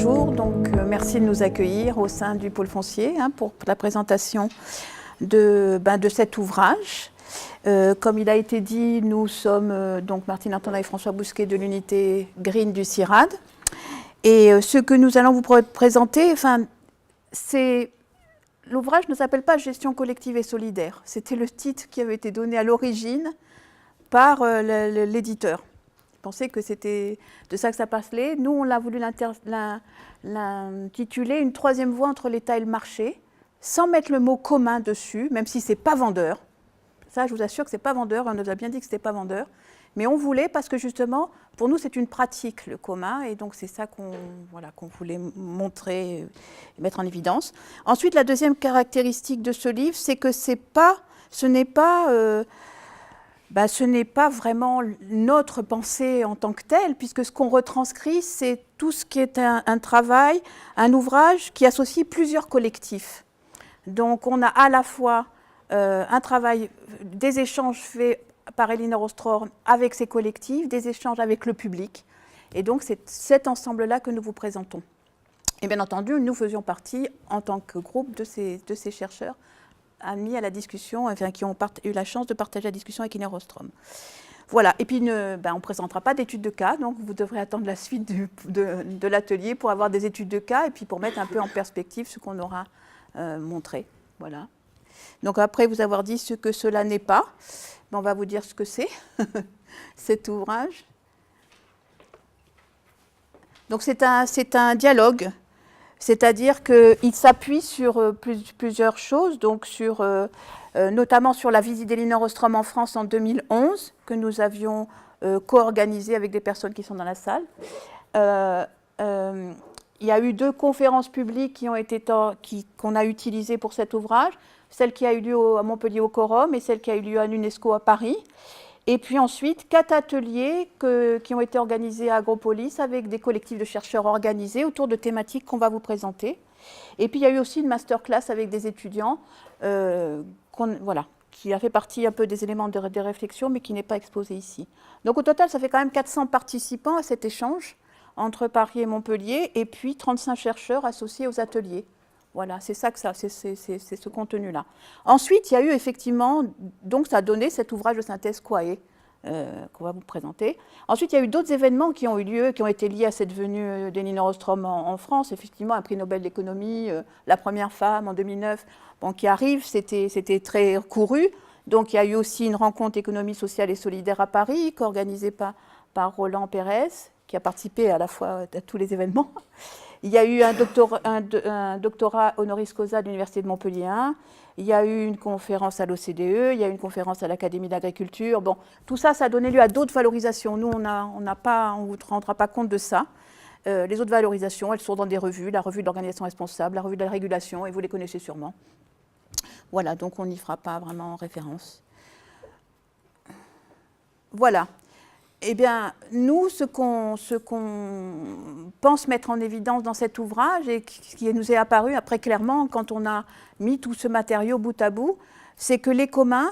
bonjour. Merci de nous accueillir au sein du pôle foncier pour la présentation de cet ouvrage. Comme il a été dit, nous sommes Martine Artana et François Bousquet de l'unité Green du CIRAD. Et ce que nous allons vous présenter, l'ouvrage ne s'appelle pas Gestion collective et solidaire. C'était le titre qui avait été donné à l'origine par l'éditeur. Je pensais que c'était de ça que ça parlait. Nous, on l'a voulu l'intituler « Une troisième voie entre l'État et le marché », sans mettre le mot « commun » dessus, même si ce n'est pas vendeur. Ça, je vous assure que ce n'est pas vendeur, on nous a bien dit que ce n'était pas vendeur. Mais on voulait, parce que justement, pour nous, c'est une pratique, le commun, et donc c'est ça qu'on voulait montrer et mettre en évidence. Ensuite, la deuxième caractéristique de ce livre, c'est que ce n'est pas vraiment notre pensée en tant que telle, puisque ce qu'on retranscrit, c'est tout ce qui est un travail, un ouvrage qui associe plusieurs collectifs. Donc on a à la fois un travail, des échanges faits par Elinor Ostrom avec ses collectifs, des échanges avec le public. Et donc c'est cet ensemble-là que nous vous présentons. Et bien entendu, nous faisions partie, en tant que groupe, de ces chercheurs admis à la discussion, qui ont eu la chance de partager la discussion avec Elinor Ostrom. Voilà, et puis on ne présentera pas d'études de cas, donc vous devrez attendre la suite de l'atelier pour avoir des études de cas et puis pour mettre un peu en perspective ce qu'on aura montré. Voilà. Donc après vous avoir dit ce que cela n'est pas, on va vous dire ce que c'est, cet ouvrage. Donc c'est un dialogue. C'est-à-dire qu'il s'appuie sur plusieurs choses, donc notamment sur la visite d'Elinor Ostrom en France en 2011, que nous avions co-organisée avec des personnes qui sont dans la salle. Il y a eu 2 conférences publiques qu'on a utilisées pour cet ouvrage, celle qui a eu lieu à Montpellier au Quorum et celle qui a eu lieu à l'UNESCO à Paris. Et puis ensuite, 4 ateliers qui ont été organisés à Agropolis avec des collectifs de chercheurs organisés autour de thématiques qu'on va vous présenter. Et puis il y a eu aussi une masterclass avec des étudiants qui a fait partie un peu des éléments de réflexion, mais qui n'est pas exposé ici. Donc au total, ça fait quand même 400 participants à cet échange entre Paris et Montpellier, et puis 35 chercheurs associés aux ateliers. Voilà, c'est ce contenu-là. Ensuite, il y a eu effectivement, donc ça a donné cet ouvrage de synthèse Quae qu'on va vous présenter. Ensuite, il y a eu d'autres événements qui ont eu lieu, qui ont été liés à cette venue d'Elinor Ostrom en France. Effectivement, un prix Nobel d'économie, la première femme en 2009, qui arrive, c'était très couru. Donc il y a eu aussi une rencontre économie sociale et solidaire à Paris, organisée par Roland Pérez, qui a participé à la fois à tous les événements. Il y a eu un doctorat honoris causa de l'Université de Montpellier 1. Il y a eu une conférence à l'OCDE, il y a eu une conférence à l'Académie d'agriculture. Bon, tout ça, ça a donné lieu à d'autres valorisations. Nous, on ne vous rendra pas compte de ça. Les autres valorisations, elles sont dans des revues, la revue de l'organisation responsable, la revue de la régulation, et vous les connaissez sûrement. Voilà, donc on n'y fera pas vraiment référence. Voilà. Eh bien, nous, ce qu'on pense mettre en évidence dans cet ouvrage, et qui nous est apparu après clairement quand on a mis tout ce matériau bout à bout, c'est que les communs,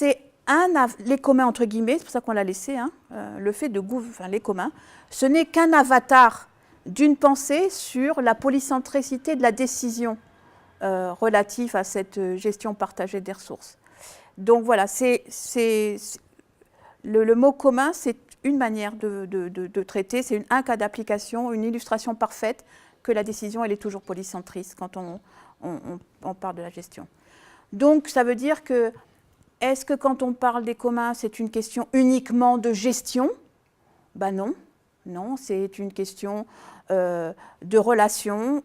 les communs entre guillemets, c'est pour ça qu'on l'a laissé, le fait de les communs, ce n'est qu'un avatar d'une pensée sur la polycentricité de la décision relative à cette gestion partagée des ressources. Donc voilà, le mot commun, c'est une manière de traiter, c'est un cas d'application, une illustration parfaite que la décision, elle est toujours polycentriste quand on parle de la gestion. Donc, ça veut dire que, est-ce que quand on parle des communs, c'est une question uniquement de gestion? Ben non, non, c'est une question de relation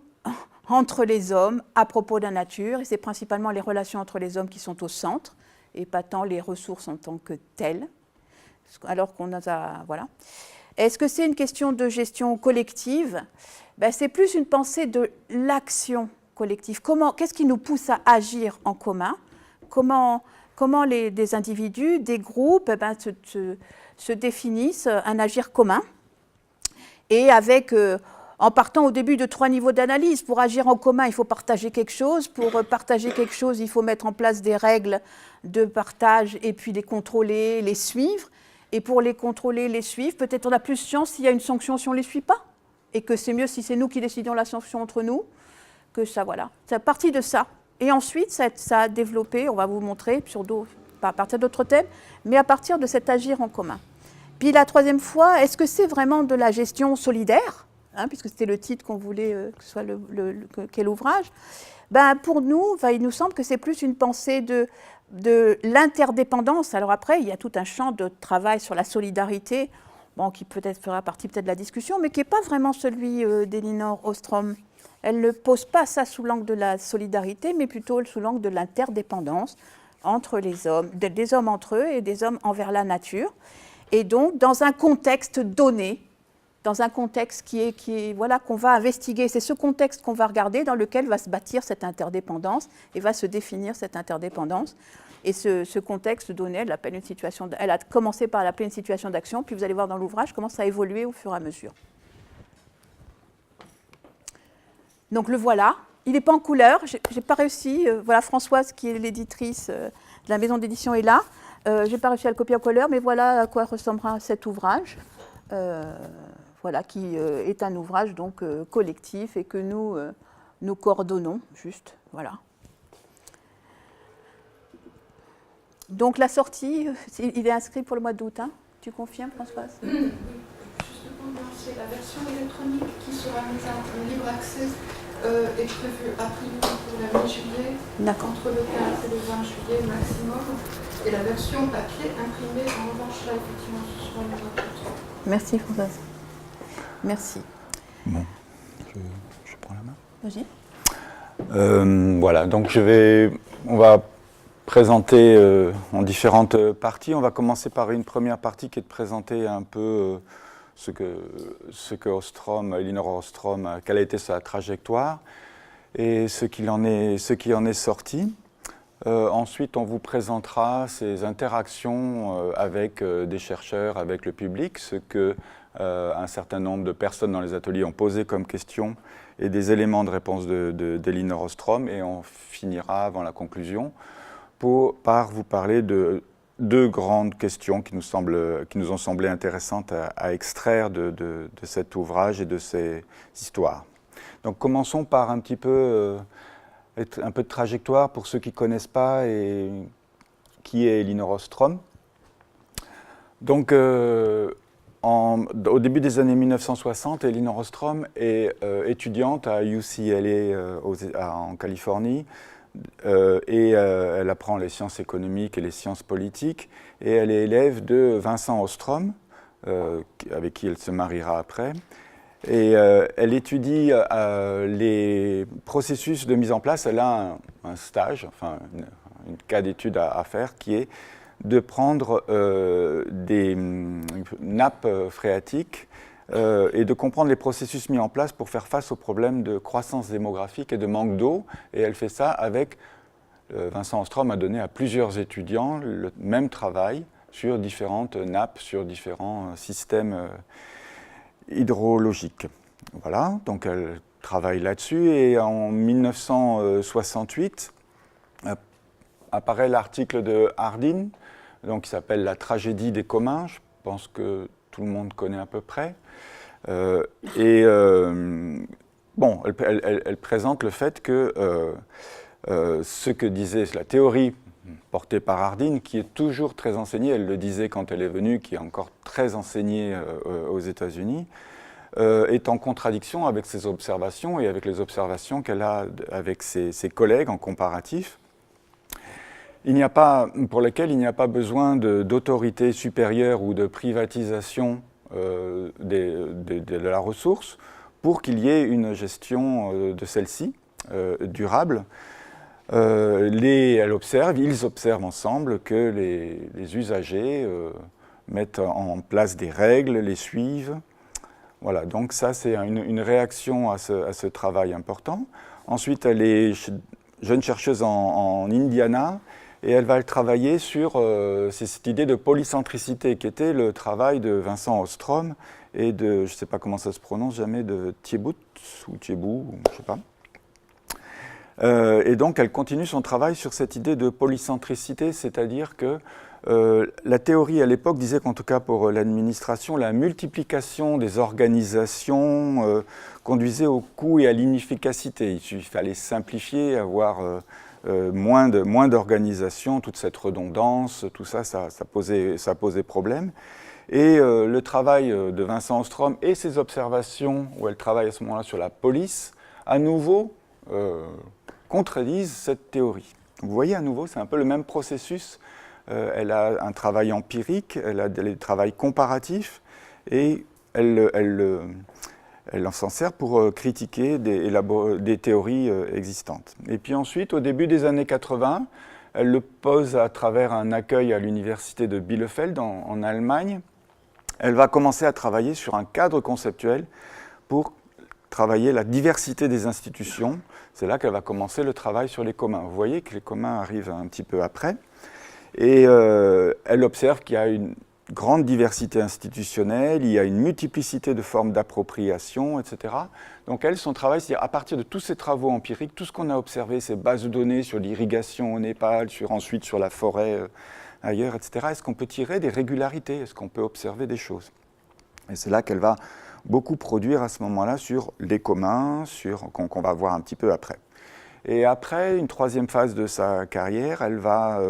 entre les hommes à propos de la nature, et c'est principalement les relations entre les hommes qui sont au centre, et pas tant les ressources en tant que telles. Alors qu'on a, voilà. Est-ce que c'est une question de gestion collective? C'est plus une pensée de l'action collective. Qu'est-ce qui nous pousse à agir en commun? Comment des individus, des groupes se définissent un agir commun? Et en partant au début de 3 niveaux d'analyse. Pour agir en commun, il faut partager quelque chose. Pour partager quelque chose, il faut mettre en place des règles de partage et puis les contrôler, les suivre. Et pour les contrôler, les suivre, peut-être on a plus de chance s'il y a une sanction si on ne les suit pas. et que c'est mieux si c'est nous qui décidons la sanction entre nous, que ça, voilà. C'est à partir de ça. Et ensuite, ça a développé, on va vous montrer, pas à partir d'autres thèmes, mais à partir de cet agir en commun. Puis la troisième fois, est-ce que c'est vraiment de la gestion solidaire, puisque c'était le titre qu'on voulait que ce soit qu'est l'ouvrage. Pour nous, il nous semble que c'est plus une pensée de l'interdépendance. Alors après, il y a tout un champ de travail sur la solidarité, qui peut-être fera partie de la discussion, mais qui n'est pas vraiment celui d'Elinor Ostrom. Elle ne pose pas ça sous l'angle de la solidarité, mais plutôt sous l'angle de l'interdépendance entre les hommes, des hommes entre eux et des hommes envers la nature. Et donc, dans un contexte donné, dans un contexte qu'on va investiguer. C'est ce contexte qu'on va regarder, dans lequel va se bâtir cette interdépendance et va se définir cette interdépendance. Et ce contexte donné, elle a commencé par l'appeler une situation d'action, puis vous allez voir dans l'ouvrage comment ça a évolué au fur et à mesure. Donc le voilà, il n'est pas en couleur, j'ai pas réussi, voilà Françoise qui est l'éditrice de la maison d'édition est là, j'ai pas réussi à le copier en couleur, mais voilà à quoi ressemblera cet ouvrage, voilà, qui est un ouvrage donc collectif et que nous coordonnons, juste, voilà. Donc la sortie, il est inscrit pour le mois d'août, tu confirmes Françoise? C'est la version électronique qui sera mise en libre accès est prévue a priori pour la mi-juillet, entre le 15 et le 20 juillet maximum. Et la version papier imprimée, en revanche, là, effectivement, ce sera une autre. Merci Françoise. Merci. Bon, je prends la main. Vas-y. Voilà, donc on va présenter en différentes parties. On va commencer par une première partie qui est de présenter un peu ce que Ostrom, Elinor Ostrom, quelle a été sa trajectoire et ce qui en est sorti. Ensuite, on vous présentera ces interactions avec des chercheurs, avec le public, ce que un certain nombre de personnes dans les ateliers ont posé comme question et des éléments de réponse d'Elinor Ostrom. Et on finira, avant la conclusion, par vous parler de deux grandes questions qui nous ont semblé intéressantes à extraire de cet ouvrage et de ces histoires. Donc commençons par un peu de trajectoire pour ceux qui ne connaissent pas et qui est Elinor Ostrom. Donc au début des années 1960, Elinor Ostrom est étudiante à UCLA en Californie. Elle apprend les sciences économiques et les sciences politiques, et elle est élève de Vincent Ostrom, avec qui elle se mariera après. Et elle étudie les processus de mise en place. Elle a un stage, enfin un cas d'étude à faire, qui est de prendre des nappes phréatiques et de comprendre les processus mis en place pour faire face aux problèmes de croissance démographique et de manque d'eau. Et elle fait ça avec, Vincent Ostrom a donné à plusieurs étudiants le même travail sur différentes nappes, sur différents systèmes hydrologiques. Voilà, donc elle travaille là-dessus et en 1968 apparaît l'article de Hardin, donc, qui s'appelle « La tragédie des communs ». Je pense que tout le monde connaît à peu près. Bon, elle présente le fait que ce que disait la théorie portée par Hardin, qui est toujours très enseignée, elle le disait quand elle est venue, qui est encore très enseignée aux États-Unis, est en contradiction avec ses observations et avec les observations qu'elle a avec ses collègues en comparatif. Pour lesquels il n'y a pas besoin d'autorité supérieure ou de privatisation de la ressource pour qu'il y ait une gestion de celle-ci durable. Ils observent ensemble que les usagers mettent en place des règles, les suivent. Voilà, donc ça c'est une réaction à ce travail important. Ensuite, elle est jeune chercheuse en Indiana et elle va travailler sur cette idée de polycentricité qui était le travail de Vincent Ostrom et de, je ne sais pas comment ça se prononce jamais, de Thiebout ou Thiebou, je ne sais pas. Et donc elle continue son travail sur cette idée de polycentricité, c'est-à-dire que La théorie à l'époque disait qu'en tout cas pour l'administration, la multiplication des organisations conduisait au coût et à l'inefficacité. Il fallait simplifier, avoir moins d'organisations, toute cette redondance, tout ça, ça posait problème. Et le travail de Vincent Ostrom et ses observations, où elle travaille à ce moment-là sur la police, à nouveau contredisent cette théorie. Vous voyez, à nouveau, c'est un peu le même processus. Elle a un travail empirique, elle a des travails comparatifs, et elle s'en sert pour critiquer des théories existantes. Et puis ensuite, au début des années 80, elle le pose à travers un accueil à l'université de Bielefeld en Allemagne. Elle va commencer à travailler sur un cadre conceptuel pour travailler la diversité des institutions. C'est là qu'elle va commencer le travail sur les communs. Vous voyez que les communs arrivent un petit peu après. Et elle observe qu'il y a une grande diversité institutionnelle, il y a une multiplicité de formes d'appropriation, etc. Donc elle, son travail, c'est à partir de tous ces travaux empiriques, tout ce qu'on a observé, ces bases de données sur l'irrigation au Népal, ensuite sur la forêt ailleurs, etc., est-ce qu'on peut tirer des régularités? Est-ce qu'on peut observer des choses? Et c'est là qu'elle va beaucoup produire à ce moment-là sur les communs, qu'on va voir un petit peu après. Et après, une troisième phase de sa carrière, elle va...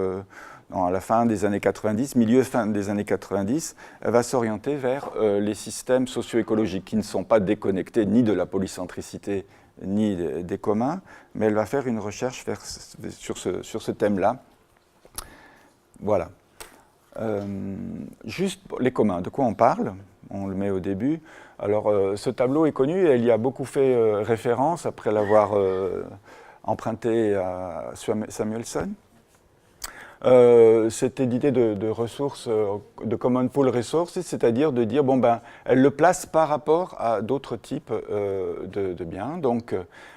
à la fin des années 90, fin des années 90, elle va s'orienter vers les systèmes socio-écologiques qui ne sont pas déconnectés ni de la polycentricité ni des communs, mais elle va faire une recherche sur ce thème-là. Voilà. Juste les communs, de quoi on parle? On le met au début. Alors, ce tableau est connu et elle y a beaucoup fait référence après l'avoir emprunté à Samuelson. C'était l'idée de ressources, de common pool resources, c'est-à-dire de dire, bon ben, elle le place par rapport à d'autres types de biens, donc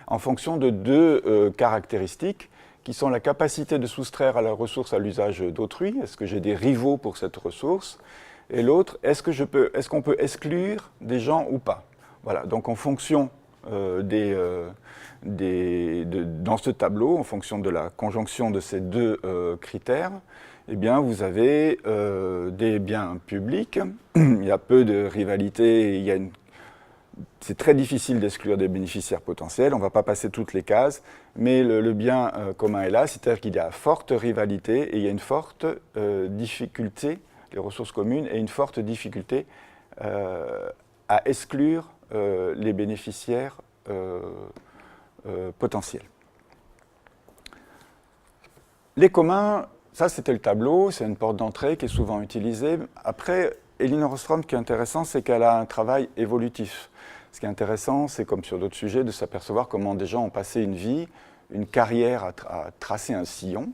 en fonction de deux caractéristiques, qui sont la capacité de soustraire à la ressource à l'usage d'autrui, est-ce que j'ai des rivaux pour cette ressource, et l'autre, est-ce qu'on peut exclure des gens ou pas? Voilà, donc en fonction dans ce tableau, en fonction de la conjonction de ces deux critères, eh bien, vous avez des biens publics, il y a peu de rivalité, c'est très difficile d'exclure des bénéficiaires potentiels, on ne va pas passer toutes les cases, mais le bien commun est là, c'est-à-dire qu'il y a forte rivalité et il y a une forte difficulté, les ressources communes, et une forte difficulté à exclure les bénéficiaires potentiels. Les communs, ça c'était le tableau, c'est une porte d'entrée qui est souvent utilisée. Après, Elinor Ostrom, ce qui est intéressant, c'est qu'elle a un travail évolutif. Ce qui est intéressant, c'est comme sur d'autres sujets, de s'apercevoir comment des gens ont passé une vie, une carrière à tracer un sillon.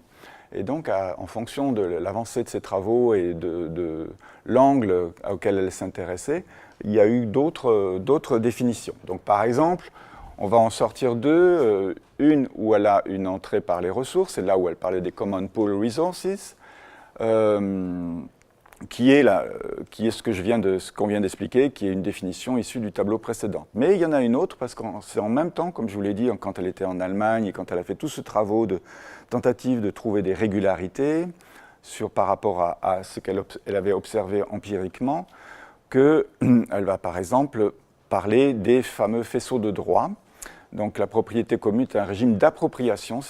Et donc, en fonction de l'avancée de ses travaux et de l'angle auquel elle s'intéressait, il y a eu d'autres définitions. Donc, par exemple, on va en sortir deux. Une où elle a une entrée par les ressources, c'est là où elle parlait des Common Pool Resources, qui est ce qu'on vient d'expliquer, qui est une définition issue du tableau précédent. Mais il y en a une autre, parce que c'est en même temps, comme je vous l'ai dit, quand elle était en Allemagne et quand elle a fait tout ce travail de tentative de trouver des régularités par rapport à ce qu'elle avait observé empiriquement, qu'elle va par exemple parler des fameux faisceaux de droit. Donc la propriété commune est un régime d'appropriation,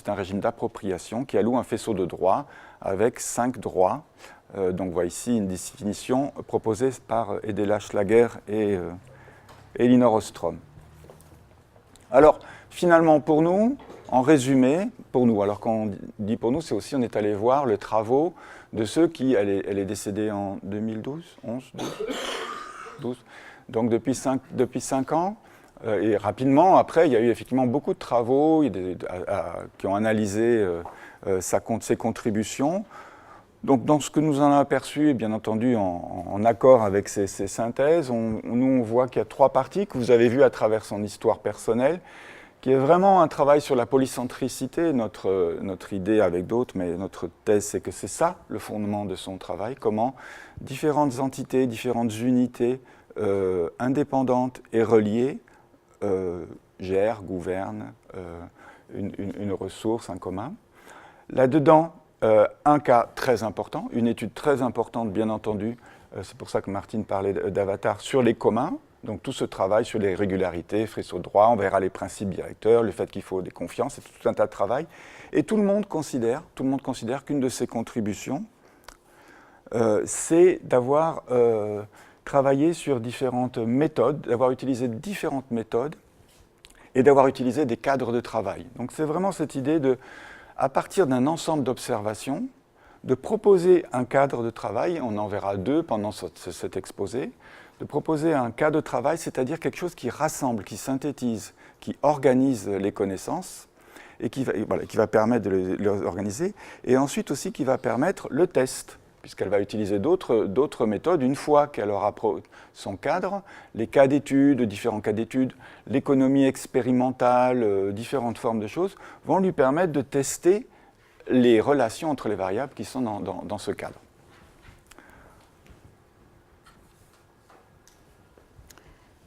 qui alloue un faisceau de droit avec 5 droits. Donc voit ici une définition proposée par Edela Schlager et Elinor Ostrom. Alors finalement pour nous, en résumé, alors quand on dit pour nous, c'est aussi on est allé voir les travaux de ceux qui, elle est décédée en 2012, 12. Donc depuis 5 ans, et rapidement, après, il y a eu effectivement beaucoup de travaux qui ont analysé ses contributions. Donc dans ce que nous en avons aperçu, et bien entendu en accord avec ces synthèses, on voit qu'il y a 3 parties que vous avez vues à travers son histoire personnelle, qui est vraiment un travail sur la polycentricité, notre idée avec d'autres, mais notre thèse, c'est que c'est ça le fondement de son travail, comment différentes entités, différentes unités indépendantes et reliées gèrent, gouvernent une ressource, un commun. Là-dedans, un cas très important, une étude très importante, bien entendu, c'est pour ça que Martine parlait d'Avatar, sur les communs, donc tout ce travail sur les régularités, faisceaux de droit, on verra les principes directeurs, le fait qu'il faut des confiances, c'est tout un tas de travail. Et tout le monde considère qu'une de ces contributions, c'est d'avoir travaillé sur différentes méthodes, d'avoir utilisé différentes méthodes et d'avoir utilisé des cadres de travail. Donc c'est vraiment cette idée de, à partir d'un ensemble d'observations, de proposer un cadre de travail, on en verra deux pendant cet exposé, de proposer un cadre de travail, c'est-à-dire quelque chose qui rassemble, qui synthétise, qui organise les connaissances et qui va permettre de les organiser, et ensuite aussi qui va permettre le test, puisqu'elle va utiliser d'autres méthodes. Une fois qu'elle aura son cadre, les cas d'études, différents cas d'études, l'économie expérimentale, différentes formes de choses, vont lui permettre de tester les relations entre les variables qui sont dans ce cadre.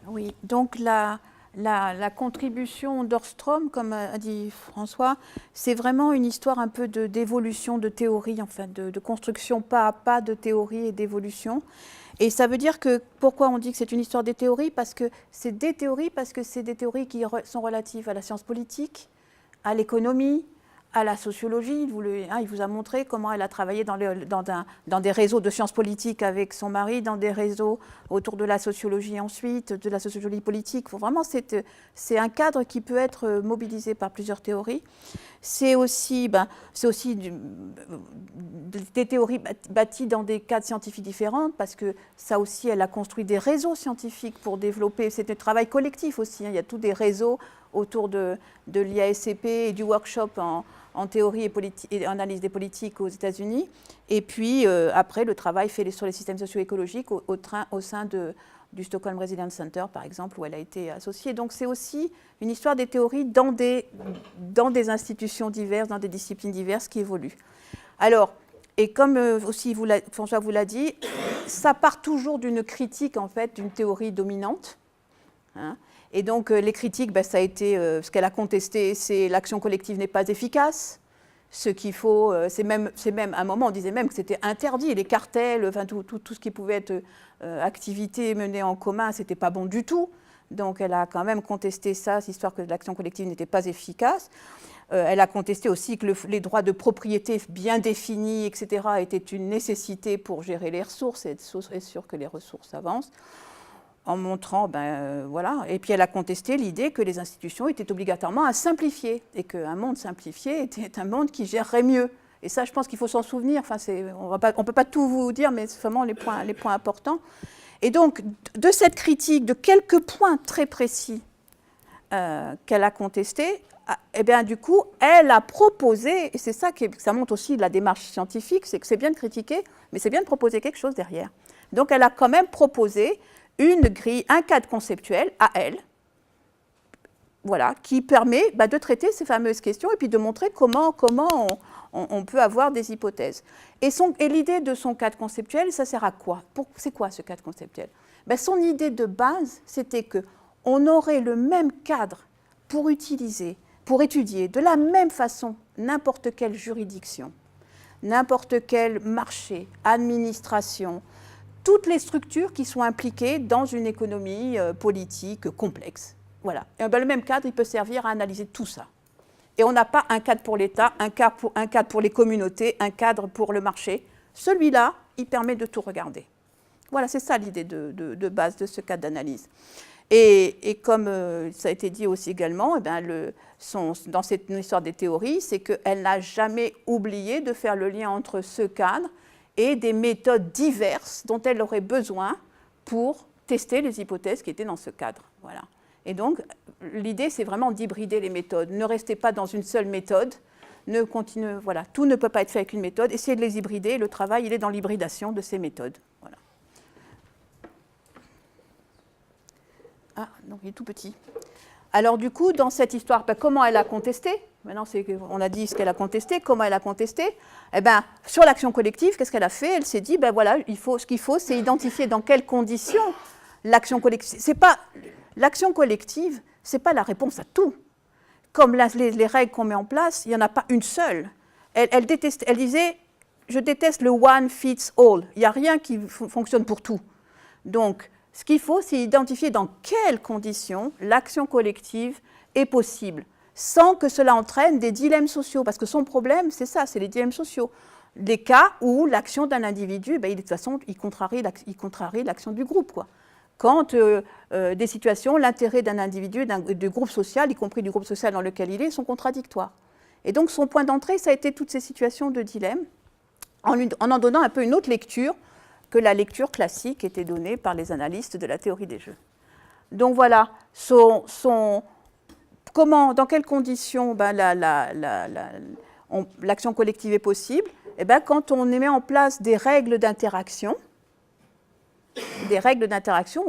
Oui, donc la contribution d'Ohrström, comme a dit François, c'est vraiment une histoire un peu d'évolution de théorie, enfin de construction pas à pas de théorie et d'évolution. Et ça veut dire que, pourquoi on dit que c'est une histoire des théories? Parce que c'est des théories qui sont relatives à la science politique, à l'économie, à la sociologie. Il vous a montré comment elle a travaillé dans des réseaux de sciences politiques avec son mari, dans des réseaux autour de la sociologie ensuite, de la sociologie politique. Vraiment, c'est un cadre qui peut être mobilisé par plusieurs théories. C'est aussi des théories bâties dans des cadres scientifiques différents, parce que ça aussi, elle a construit des réseaux scientifiques pour développer. C'est un travail collectif aussi. Il y a tous des réseaux autour de l'IASCP et du workshop en théorie et analyse des politiques aux États-Unis. Et puis, après, le travail fait sur les systèmes socio-écologiques au sein du Stockholm Resilience Center, par exemple, où elle a été associée. Donc, c'est aussi une histoire des théories dans des institutions diverses, dans des disciplines diverses qui évoluent. Alors, et comme aussi François vous l'a dit, ça part toujours d'une critique, en fait, d'une théorie dominante. Hein. Et donc, les critiques, ça a été, ce qu'elle a contesté, c'est l'action collective n'est pas efficace. Ce qu'il faut, c'est même à un moment, on disait même que c'était interdit, les cartels, enfin, tout ce qui pouvait être activité menée en commun, c'était pas bon du tout. Donc, elle a quand même contesté ça, cette histoire que l'action collective n'était pas efficace. Elle a contesté aussi que les droits de propriété bien définis, etc., étaient une nécessité pour gérer les ressources et être sûr que les ressources avancent. En montrant, voilà. Et puis elle a contesté l'idée que les institutions étaient obligatoirement à simplifier, et qu'un monde simplifié était un monde qui gérerait mieux. Et ça, je pense qu'il faut s'en souvenir. Enfin, on ne peut pas tout vous dire, mais c'est vraiment les points importants. Et donc, de cette critique, de quelques points très précis qu'elle a contestés, eh bien, du coup, elle a proposé, et c'est ça ça montre aussi la démarche scientifique, c'est que c'est bien de critiquer, mais c'est bien de proposer quelque chose derrière. Donc, elle a quand même proposé une grille, un cadre conceptuel à elle, voilà, qui permet de traiter ces fameuses questions et puis de montrer comment on peut avoir des hypothèses. Et l'idée de son cadre conceptuel, ça sert à quoi? C'est quoi ce cadre conceptuel? Son idée de base, c'était qu'on aurait le même cadre pour étudier de la même façon n'importe quelle juridiction, n'importe quel marché, administration, toutes les structures qui sont impliquées dans une économie politique complexe. Voilà. Et le même cadre, il peut servir à analyser tout ça. Et on n'a pas un cadre pour l'État, un cadre pour les communautés, un cadre pour le marché. Celui-là, il permet de tout regarder. Voilà, c'est ça l'idée de base de ce cadre d'analyse. Et comme ça a été dit aussi également, dans cette histoire des théories, c'est qu'elle n'a jamais oublié de faire le lien entre ce cadre et des méthodes diverses dont elle aurait besoin pour tester les hypothèses qui étaient dans ce cadre. Voilà. Et donc, l'idée, c'est vraiment d'hybrider les méthodes. Ne restez pas dans une seule méthode. Voilà. Tout ne peut pas être fait avec une méthode. Essayez de les hybrider. Le travail, il est dans l'hybridation de ces méthodes. Voilà. Ah, non, il est tout petit. Alors, du coup, dans cette histoire, comment elle a contesté? Maintenant, on a dit ce qu'elle a contesté, comment elle a contesté. Sur l'action collective, qu'est-ce qu'elle a fait? Elle s'est dit, voilà, ce qu'il faut, c'est identifier dans quelles conditions l'action collective. L'action collective, ce n'est pas la réponse à tout. Comme les règles qu'on met en place, il n'y en a pas une seule. elle disait « je déteste le one fits all ». Il n'y a rien qui fonctionne pour tout. Donc, ce qu'il faut, c'est identifier dans quelles conditions l'action collective est possible, sans que cela entraîne des dilemmes sociaux. Parce que son problème, c'est ça, c'est les dilemmes sociaux. Les cas où l'action d'un individu, de toute façon, il contrarie l'action du groupe, quoi. Quand des situations, l'intérêt d'un individu, du groupe social, y compris du groupe social dans lequel il est, sont contradictoires. Et donc son point d'entrée, ça a été toutes ces situations de dilemme, en donnant un peu une autre lecture que la lecture classique était donnée par les analystes de la théorie des jeux. Donc voilà, dans quelles conditions l'action collective est possible? Quand on met en place des règles d'interaction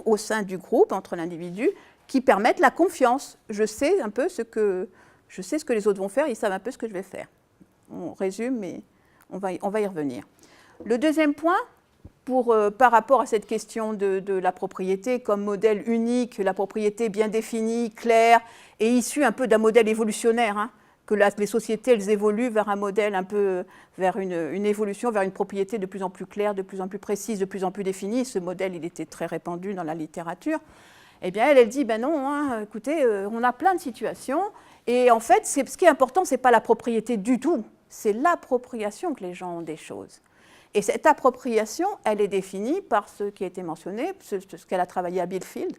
au sein du groupe, entre l'individu, qui permettent la confiance. Je sais ce que les autres vont faire, ils savent un peu ce que je vais faire. On résume, mais on va y revenir. Le deuxième point, par rapport à cette question de la propriété comme modèle unique, la propriété bien définie, claire, et issue un peu d'un modèle évolutionnaire, hein, que les sociétés, elles évoluent vers un modèle un peu, vers une évolution, vers une propriété de plus en plus claire, de plus en plus précise, de plus en plus définie. Ce modèle, il était très répandu dans la littérature. Eh bien, elle dit, non, hein, écoutez, on a plein de situations, et en fait, ce qui est important, ce n'est pas la propriété du tout, c'est l'appropriation que les gens ont des choses. Et cette appropriation, elle est définie par ce qui a été mentionné, ce qu'elle a travaillé à Bielefeld,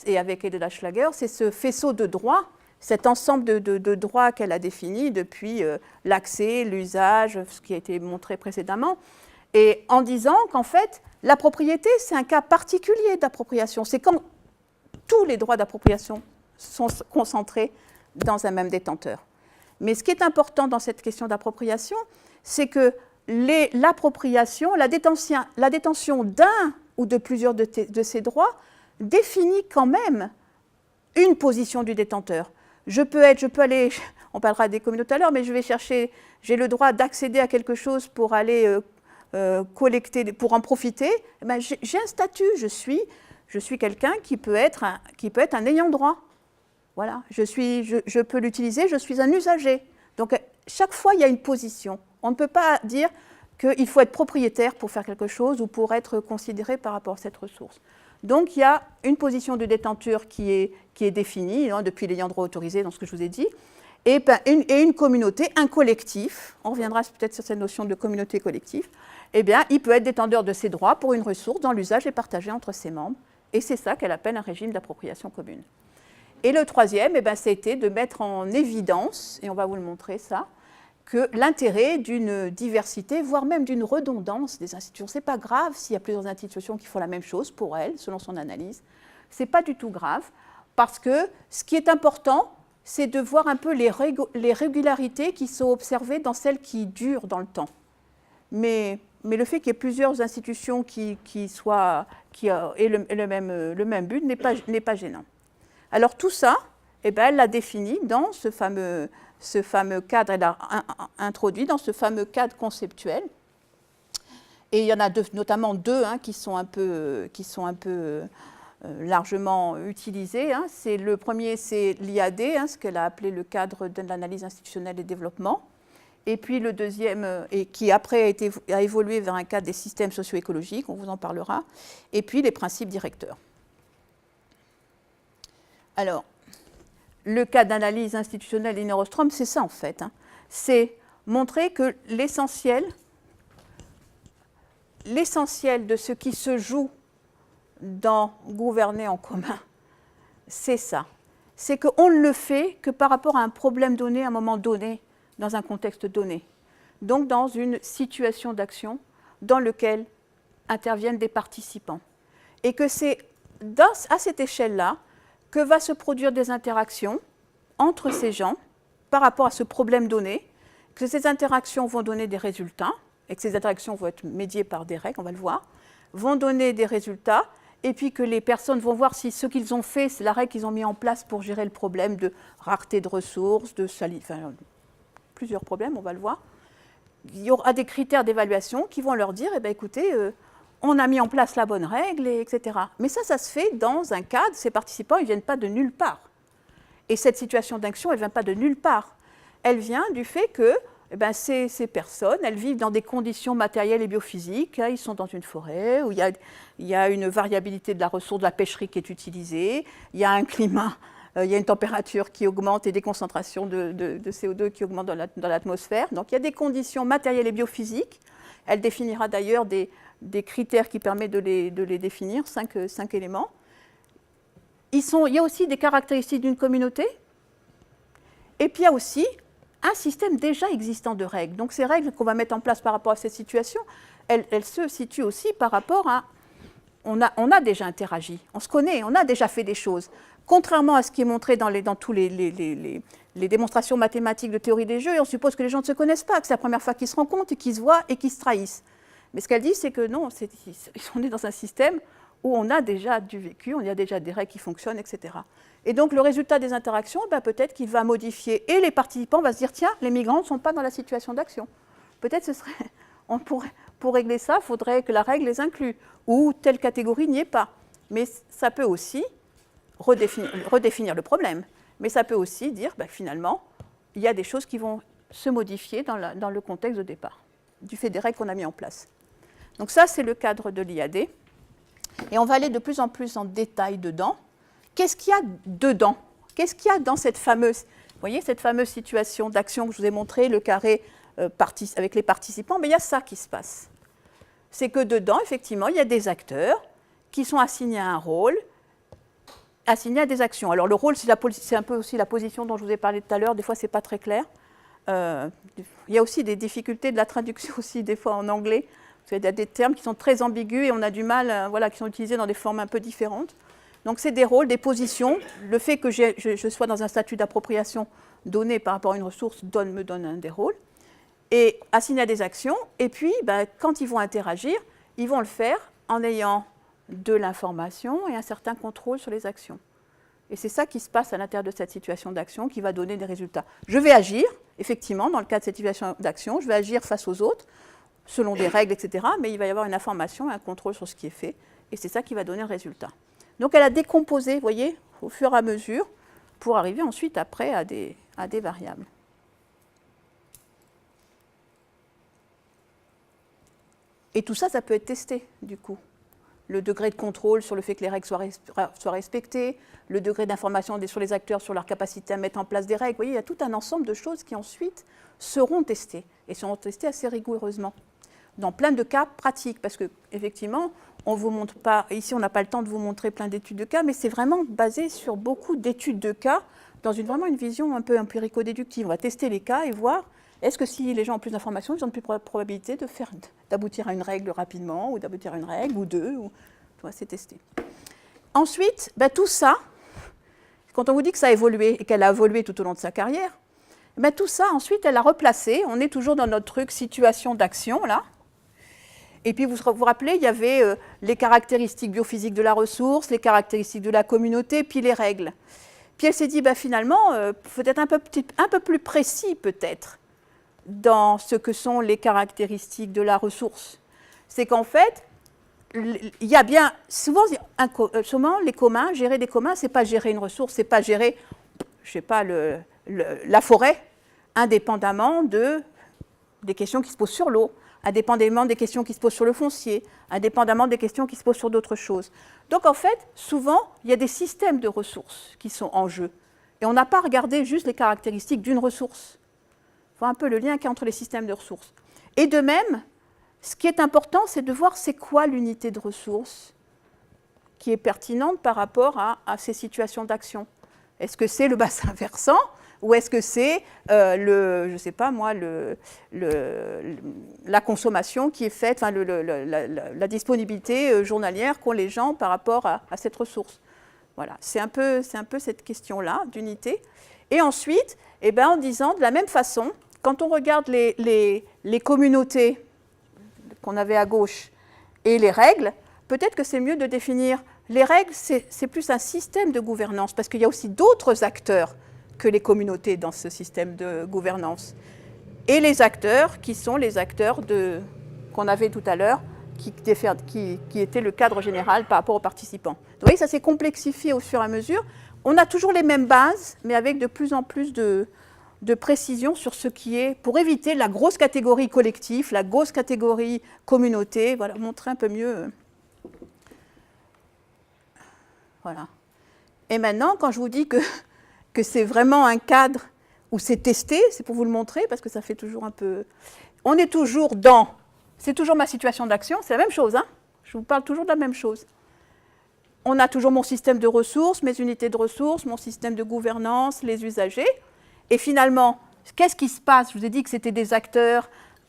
et avec Edela Schlager, c'est ce faisceau de droits, cet ensemble de droits qu'elle a définis depuis l'accès, l'usage, ce qui a été montré précédemment, et en disant qu'en fait, la propriété, c'est un cas particulier d'appropriation. C'est quand tous les droits d'appropriation sont concentrés dans un même détenteur. Mais ce qui est important dans cette question d'appropriation, c'est que l'appropriation, la détention d'un ou de plusieurs de ces droits définit quand même une position du détenteur. Je peux aller, on parlera des communautés tout à l'heure, mais j'ai le droit d'accéder à quelque chose pour aller collecter, pour en profiter. J'ai un statut, je suis quelqu'un qui peut être un ayant droit. Voilà, je peux l'utiliser, je suis un usager. Donc, chaque fois, il y a une position. On ne peut pas dire qu'il faut être propriétaire pour faire quelque chose ou pour être considéré par rapport à cette ressource. Donc, il y a une position de détenteur qui est définie, hein, depuis l'ayant droit autorisé, dans ce que je vous ai dit, et une communauté, un collectif, on reviendra peut-être sur cette notion de communauté collective, eh bien, il peut être détenteur de ses droits pour une ressource dont l'usage est partagé entre ses membres, et c'est ça qu'elle appelle un régime d'appropriation commune. Et le troisième, c'était de mettre en évidence, et on va vous le montrer ça, que l'intérêt d'une diversité, voire même d'une redondance des institutions. Ce n'est pas grave s'il y a plusieurs institutions qui font la même chose pour elle, selon son analyse. Ce n'est pas du tout grave, parce que ce qui est important, c'est de voir un peu les régularités qui sont observées dans celles qui durent dans le temps. Mais le fait qu'il y ait plusieurs institutions qui aient le même but n'est pas gênant. Alors tout ça, elle l'a défini dans ce fameux cadre, elle l'a introduit dans ce fameux cadre conceptuel. Et il y en a notamment deux qui sont un peu largement utilisés. Hein. Le premier, c'est l'IAD, ce qu'elle a appelé le cadre de l'analyse institutionnelle et développement. Et puis le deuxième, et qui après a évolué vers un cadre des systèmes socio-écologiques, on vous en parlera. Et puis les principes directeurs. Alors, le cas d'analyse institutionnelle d'Elinor Ostrom, c'est ça en fait. Hein. C'est montrer que l'essentiel de ce qui se joue dans gouverner en commun, c'est ça. C'est qu'on ne le fait que par rapport à un problème donné, à un moment donné, dans un contexte donné. Donc dans une situation d'action dans laquelle interviennent des participants. Et que c'est à cette échelle-là que va se produire des interactions entre ces gens par rapport à ce problème donné, que ces interactions vont donner des résultats, et que ces interactions vont être médiées par des règles, on va le voir, vont donner des résultats, et puis que les personnes vont voir si ce qu'ils ont fait, c'est la règle qu'ils ont mis en place pour gérer le problème de rareté de ressources, plusieurs problèmes, on va le voir. Il y aura des critères d'évaluation qui vont leur dire, écoutez, on a mis en place la bonne règle, etc. Mais ça se fait dans un cadre, ces participants, ils ne viennent pas de nulle part. Et cette situation d'action, elle ne vient pas de nulle part. Elle vient du fait que eh ben, ces personnes, elles vivent dans des conditions matérielles et biophysiques. Ils sont dans une forêt où il y a une variabilité de la ressource de la pêcherie qui est utilisée, il y a un climat, il y a une température qui augmente et des concentrations de CO2 qui augmentent dans l'atmosphère. Donc il y a des conditions matérielles et biophysiques. Elle définira d'ailleurs des critères qui permettent de les définir, 5 éléments. Il y a aussi des caractéristiques d'une communauté. Et puis il y a aussi un système déjà existant de règles. Donc ces règles qu'on va mettre en place par rapport à cette situation, elles se situent aussi par rapport à... On a déjà interagi, on se connaît, on a déjà fait des choses. Contrairement à ce qui est montré dans tous les démonstrations mathématiques de théorie des jeux, et on suppose que les gens ne se connaissent pas, que c'est la première fois qu'ils se rencontrent, et qu'ils se voient et qu'ils se trahissent. Mais ce qu'elle dit, c'est que non, on est dans un système où on a déjà du vécu, on a déjà des règles qui fonctionnent, etc. Et donc le résultat des interactions, peut-être qu'il va modifier, et les participants vont se dire, tiens, les migrants ne sont pas dans la situation d'action. Peut-être pour régler ça, il faudrait que la règle les inclue, ou telle catégorie n'y est pas. Mais ça peut aussi redéfinir le problème. Mais ça peut aussi dire, finalement, il y a des choses qui vont se modifier dans le contexte de départ, du fait des règles qu'on a mis en place. Donc ça, c'est le cadre de l'IAD. Et on va aller de plus en plus en détail dedans. Qu'est-ce qu'il y a dedans? Qu'est-ce qu'il y a dans cette fameuse situation d'action que je vous ai montré, le carré avec les participants? Mais il y a ça qui se passe. C'est que dedans, effectivement, il y a des acteurs qui sont assignés à un rôle, assignés à des actions. Alors le rôle, c'est un peu aussi la position dont je vous ai parlé tout à l'heure. Des fois, ce n'est pas très clair. Il y a aussi des difficultés de la traduction aussi, des fois en anglais. Il y a des termes qui sont très ambigus et on a du mal, qui sont utilisés dans des formes un peu différentes. Donc c'est des rôles, des positions. Le fait que je sois dans un statut d'appropriation donné par rapport à une ressource me donne des rôles. Et assigner à des actions. Et puis, quand ils vont interagir, ils vont le faire en ayant de l'information et un certain contrôle sur les actions. Et c'est ça qui se passe à l'intérieur de cette situation d'action qui va donner des résultats. Je vais agir, effectivement, dans le cas de cette situation d'action, je vais agir face aux autres, selon des règles, etc. Mais il va y avoir une information et un contrôle sur ce qui est fait. Et c'est ça qui va donner le résultat. Donc elle a décomposé, vous voyez, au fur et à mesure, pour arriver ensuite après à des variables. Et tout ça, ça peut être testé, du coup. Le degré de contrôle sur le fait que les règles soient respectées, le degré d'information sur les acteurs, sur leur capacité à mettre en place des règles. Vous voyez, il y a tout un ensemble de choses qui ensuite seront testées, et seront testées assez rigoureusement, dans plein de cas pratiques, parce qu'effectivement, on ne vous montre pas, ici on n'a pas le temps de vous montrer plein d'études de cas, mais c'est vraiment basé sur beaucoup d'études de cas, dans vraiment une vision un peu empirico-déductive. On va tester les cas et voir, est-ce que si les gens ont plus d'informations, ils ont plus de probabilité d'aboutir à une règle rapidement, ou d'aboutir à une règle, ou deux, c'est testé. Ensuite, tout ça, quand on vous dit que ça a évolué, et qu'elle a évolué tout au long de sa carrière, tout ça, ensuite, elle a replacé, on est toujours dans notre truc situation d'action, là. Et puis, vous vous rappelez, il y avait les caractéristiques biophysiques de la ressource, les caractéristiques de la communauté, puis les règles. Puis elle s'est dit, finalement, peut-être un peu plus précis, peut-être, dans ce que sont les caractéristiques de la ressource. C'est qu'en fait, il y a bien, souvent les communs, gérer des communs, ce n'est pas gérer une ressource, ce n'est pas gérer, je ne sais pas, la forêt, indépendamment des questions qui se posent sur l'eau, indépendamment des questions qui se posent sur le foncier, indépendamment des questions qui se posent sur d'autres choses. Donc en fait, souvent, il y a des systèmes de ressources qui sont en jeu. Et on n'a pas regardé juste les caractéristiques d'une ressource. Il faut un peu le lien qu'il y a entre les systèmes de ressources. Et de même, ce qui est important, c'est de voir c'est quoi l'unité de ressources qui est pertinente par rapport à ces situations d'action. Est-ce que c'est le bassin versant ou est-ce que c'est, je ne sais pas moi, la consommation qui est faite, la disponibilité journalière qu'ont les gens par rapport à cette ressource. Voilà, c'est un peu cette question-là d'unité. Et ensuite, en disant de la même façon, quand on regarde les communautés qu'on avait à gauche et les règles, peut-être que c'est mieux de définir les règles, c'est plus un système de gouvernance, parce qu'il y a aussi d'autres acteurs que les communautés dans ce système de gouvernance. Et les acteurs qui sont les acteurs qu'on avait tout à l'heure, qui étaient le cadre général par rapport aux participants. Vous voyez, ça s'est complexifié au fur et à mesure. On a toujours les mêmes bases, mais avec de plus en plus de précision sur ce qui est, pour éviter la grosse catégorie collectif, la grosse catégorie communauté. Voilà, montrer un peu mieux. Voilà. Et maintenant, quand je vous dis que c'est vraiment un cadre où c'est testé, c'est pour vous le montrer, parce que ça fait toujours un peu... On est toujours dans... C'est toujours ma situation d'action, c'est la même chose, hein. Je vous parle toujours de la même chose. On a toujours mon système de ressources, mes unités de ressources, mon système de gouvernance, les usagers. Et finalement, qu'est-ce qui se passe? Je vous ai dit que c'était des acteurs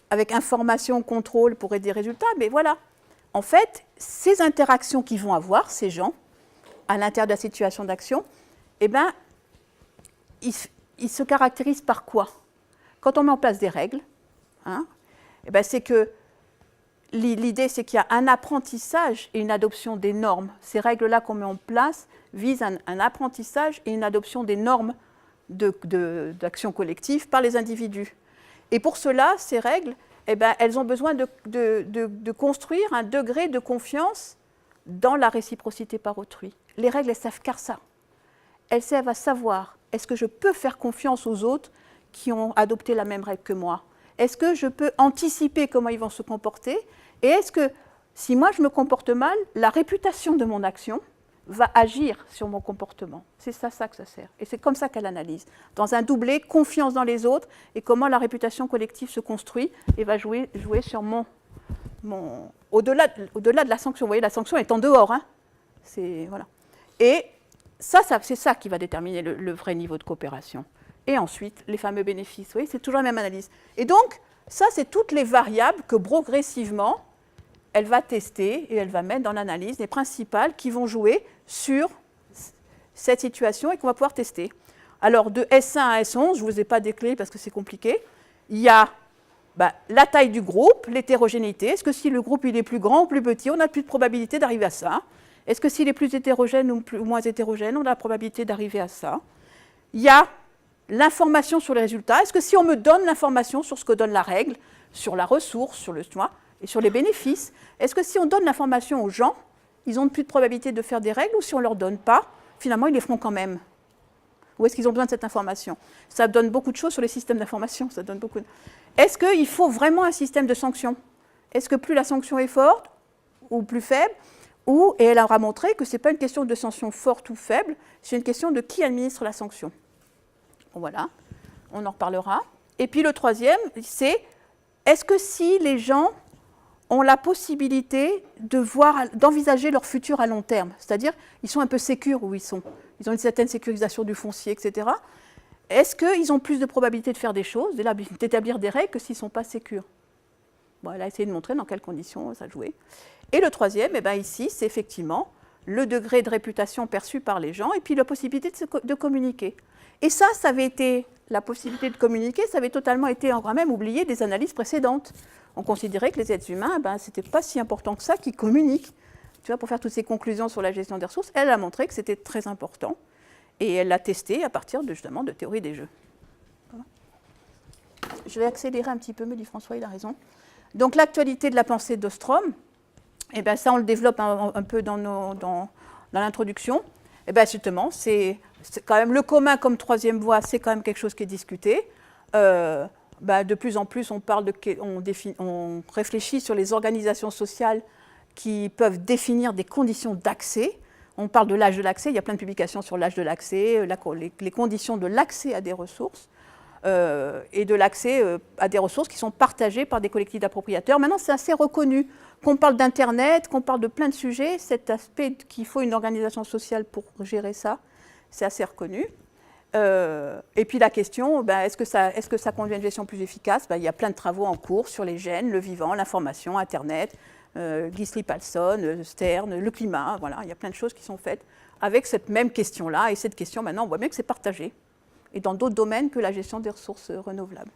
avec information, contrôle pour aider des résultats, mais voilà. En fait, ces interactions qu'ils vont avoir, ces gens, à l'intérieur de la situation d'action, eh bien, ils se caractérisent par quoi? Quand on met en place des règles, hein, eh bien, c'est que l'idée, c'est qu'il y a un apprentissage et une adoption des normes. Ces règles-là qu'on met en place visent un apprentissage et une adoption des normes d'action collective par les individus. Et pour cela, ces règles, eh bien, elles ont besoin de construire un degré de confiance dans la réciprocité par autrui. Les règles, elles savent qu'à ça. Elles servent à savoir, est-ce que je peux faire confiance aux autres qui ont adopté la même règle que moi? Est-ce que je peux anticiper comment ils vont se comporter? Et est-ce que, si moi je me comporte mal, la réputation de mon action va agir sur mon comportement? C'est ça que ça sert. Et c'est comme ça qu'elle analyse. Dans un doublé, confiance dans les autres et comment la réputation collective se construit et va jouer sur au-delà de la sanction. Vous voyez, la sanction est en dehors. Hein. Voilà. Et c'est ça qui va déterminer le vrai niveau de coopération. Et ensuite, les fameux bénéfices. Vous voyez, c'est toujours la même analyse. Et donc, ça, c'est toutes les variables que progressivement, elle va tester et elle va mettre dans l'analyse les principales qui vont jouer sur cette situation et qu'on va pouvoir tester. Alors, de S1 à S11, je ne vous ai pas déclaré parce que c'est compliqué. Il y a la taille du groupe, l'hétérogénéité. Est-ce que si le groupe il est plus grand ou plus petit, on a plus de probabilité d'arriver à ça? Est-ce que s'il est plus hétérogène ou moins hétérogène, on a la probabilité d'arriver à ça? Il y a l'information sur les résultats. Est-ce que si on me donne l'information sur ce que donne la règle, sur la ressource, sur le soin et sur les bénéfices, est-ce que si on donne l'information aux gens, ils ont plus de probabilité de faire des règles ou si on ne leur donne pas, finalement, ils les feront quand même? Ou est-ce qu'ils ont besoin de cette information? Ça donne beaucoup de choses sur les systèmes d'information. Ça donne beaucoup. Est-ce qu'il faut vraiment un système de sanctions? Est-ce que plus la sanction est forte ou plus faible? Et elle aura montré que ce n'est pas une question de sanction forte ou faible, c'est une question de qui administre la sanction. Voilà, on en reparlera. Et puis le troisième, c'est est-ce que si les gens ont la possibilité d'envisager leur futur à long terme, c'est-à-dire ils sont un peu sécures où ils sont, ils ont une certaine sécurisation du foncier, etc. Est-ce qu'ils ont plus de probabilité de faire des choses, d'établir des règles que s'ils ne sont pas sécures? Bon, elle a essayé de montrer dans quelles conditions ça jouait. Et le troisième, eh bien, ici, c'est effectivement le degré de réputation perçu par les gens et puis la possibilité de communiquer. Et ça avait été, la possibilité de communiquer, ça avait totalement été quand même oublié des analyses précédentes. On considérait que les êtres humains, ce n'était pas si important que ça qu'ils communiquent. Tu vois, pour faire toutes ces conclusions sur la gestion des ressources, elle a montré que c'était très important. Et elle l'a testé à partir justement de théorie des jeux. Voilà. Je vais accélérer un petit peu, me dit François, il a raison. Donc l'actualité de la pensée d'Ostrom, eh bien, ça on le développe un peu dans l'introduction. Eh bien, justement, c'est quand même le commun comme troisième voie, c'est quand même quelque chose qui est discuté. De plus en plus, on réfléchit sur les organisations sociales qui peuvent définir des conditions d'accès. On parle de l'âge de l'accès, il y a plein de publications sur l'âge de l'accès, les conditions de l'accès à des ressources et de l'accès à des ressources qui sont partagées par des collectifs d'appropriateurs. Maintenant, c'est assez reconnu qu'on parle d'Internet, qu'on parle de plein de sujets. Cet aspect qu'il faut une organisation sociale pour gérer ça, c'est assez reconnu. Et puis la question, est-ce que ça conduit à une gestion plus efficace? Il y a plein de travaux en cours sur les gènes, le vivant, l'information, Internet, Gisli-Palson, Stern, le climat. Voilà, il y a plein de choses qui sont faites avec cette même question-là. Et cette question, maintenant, on voit bien que c'est partagé. Et dans d'autres domaines que la gestion des ressources renouvelables.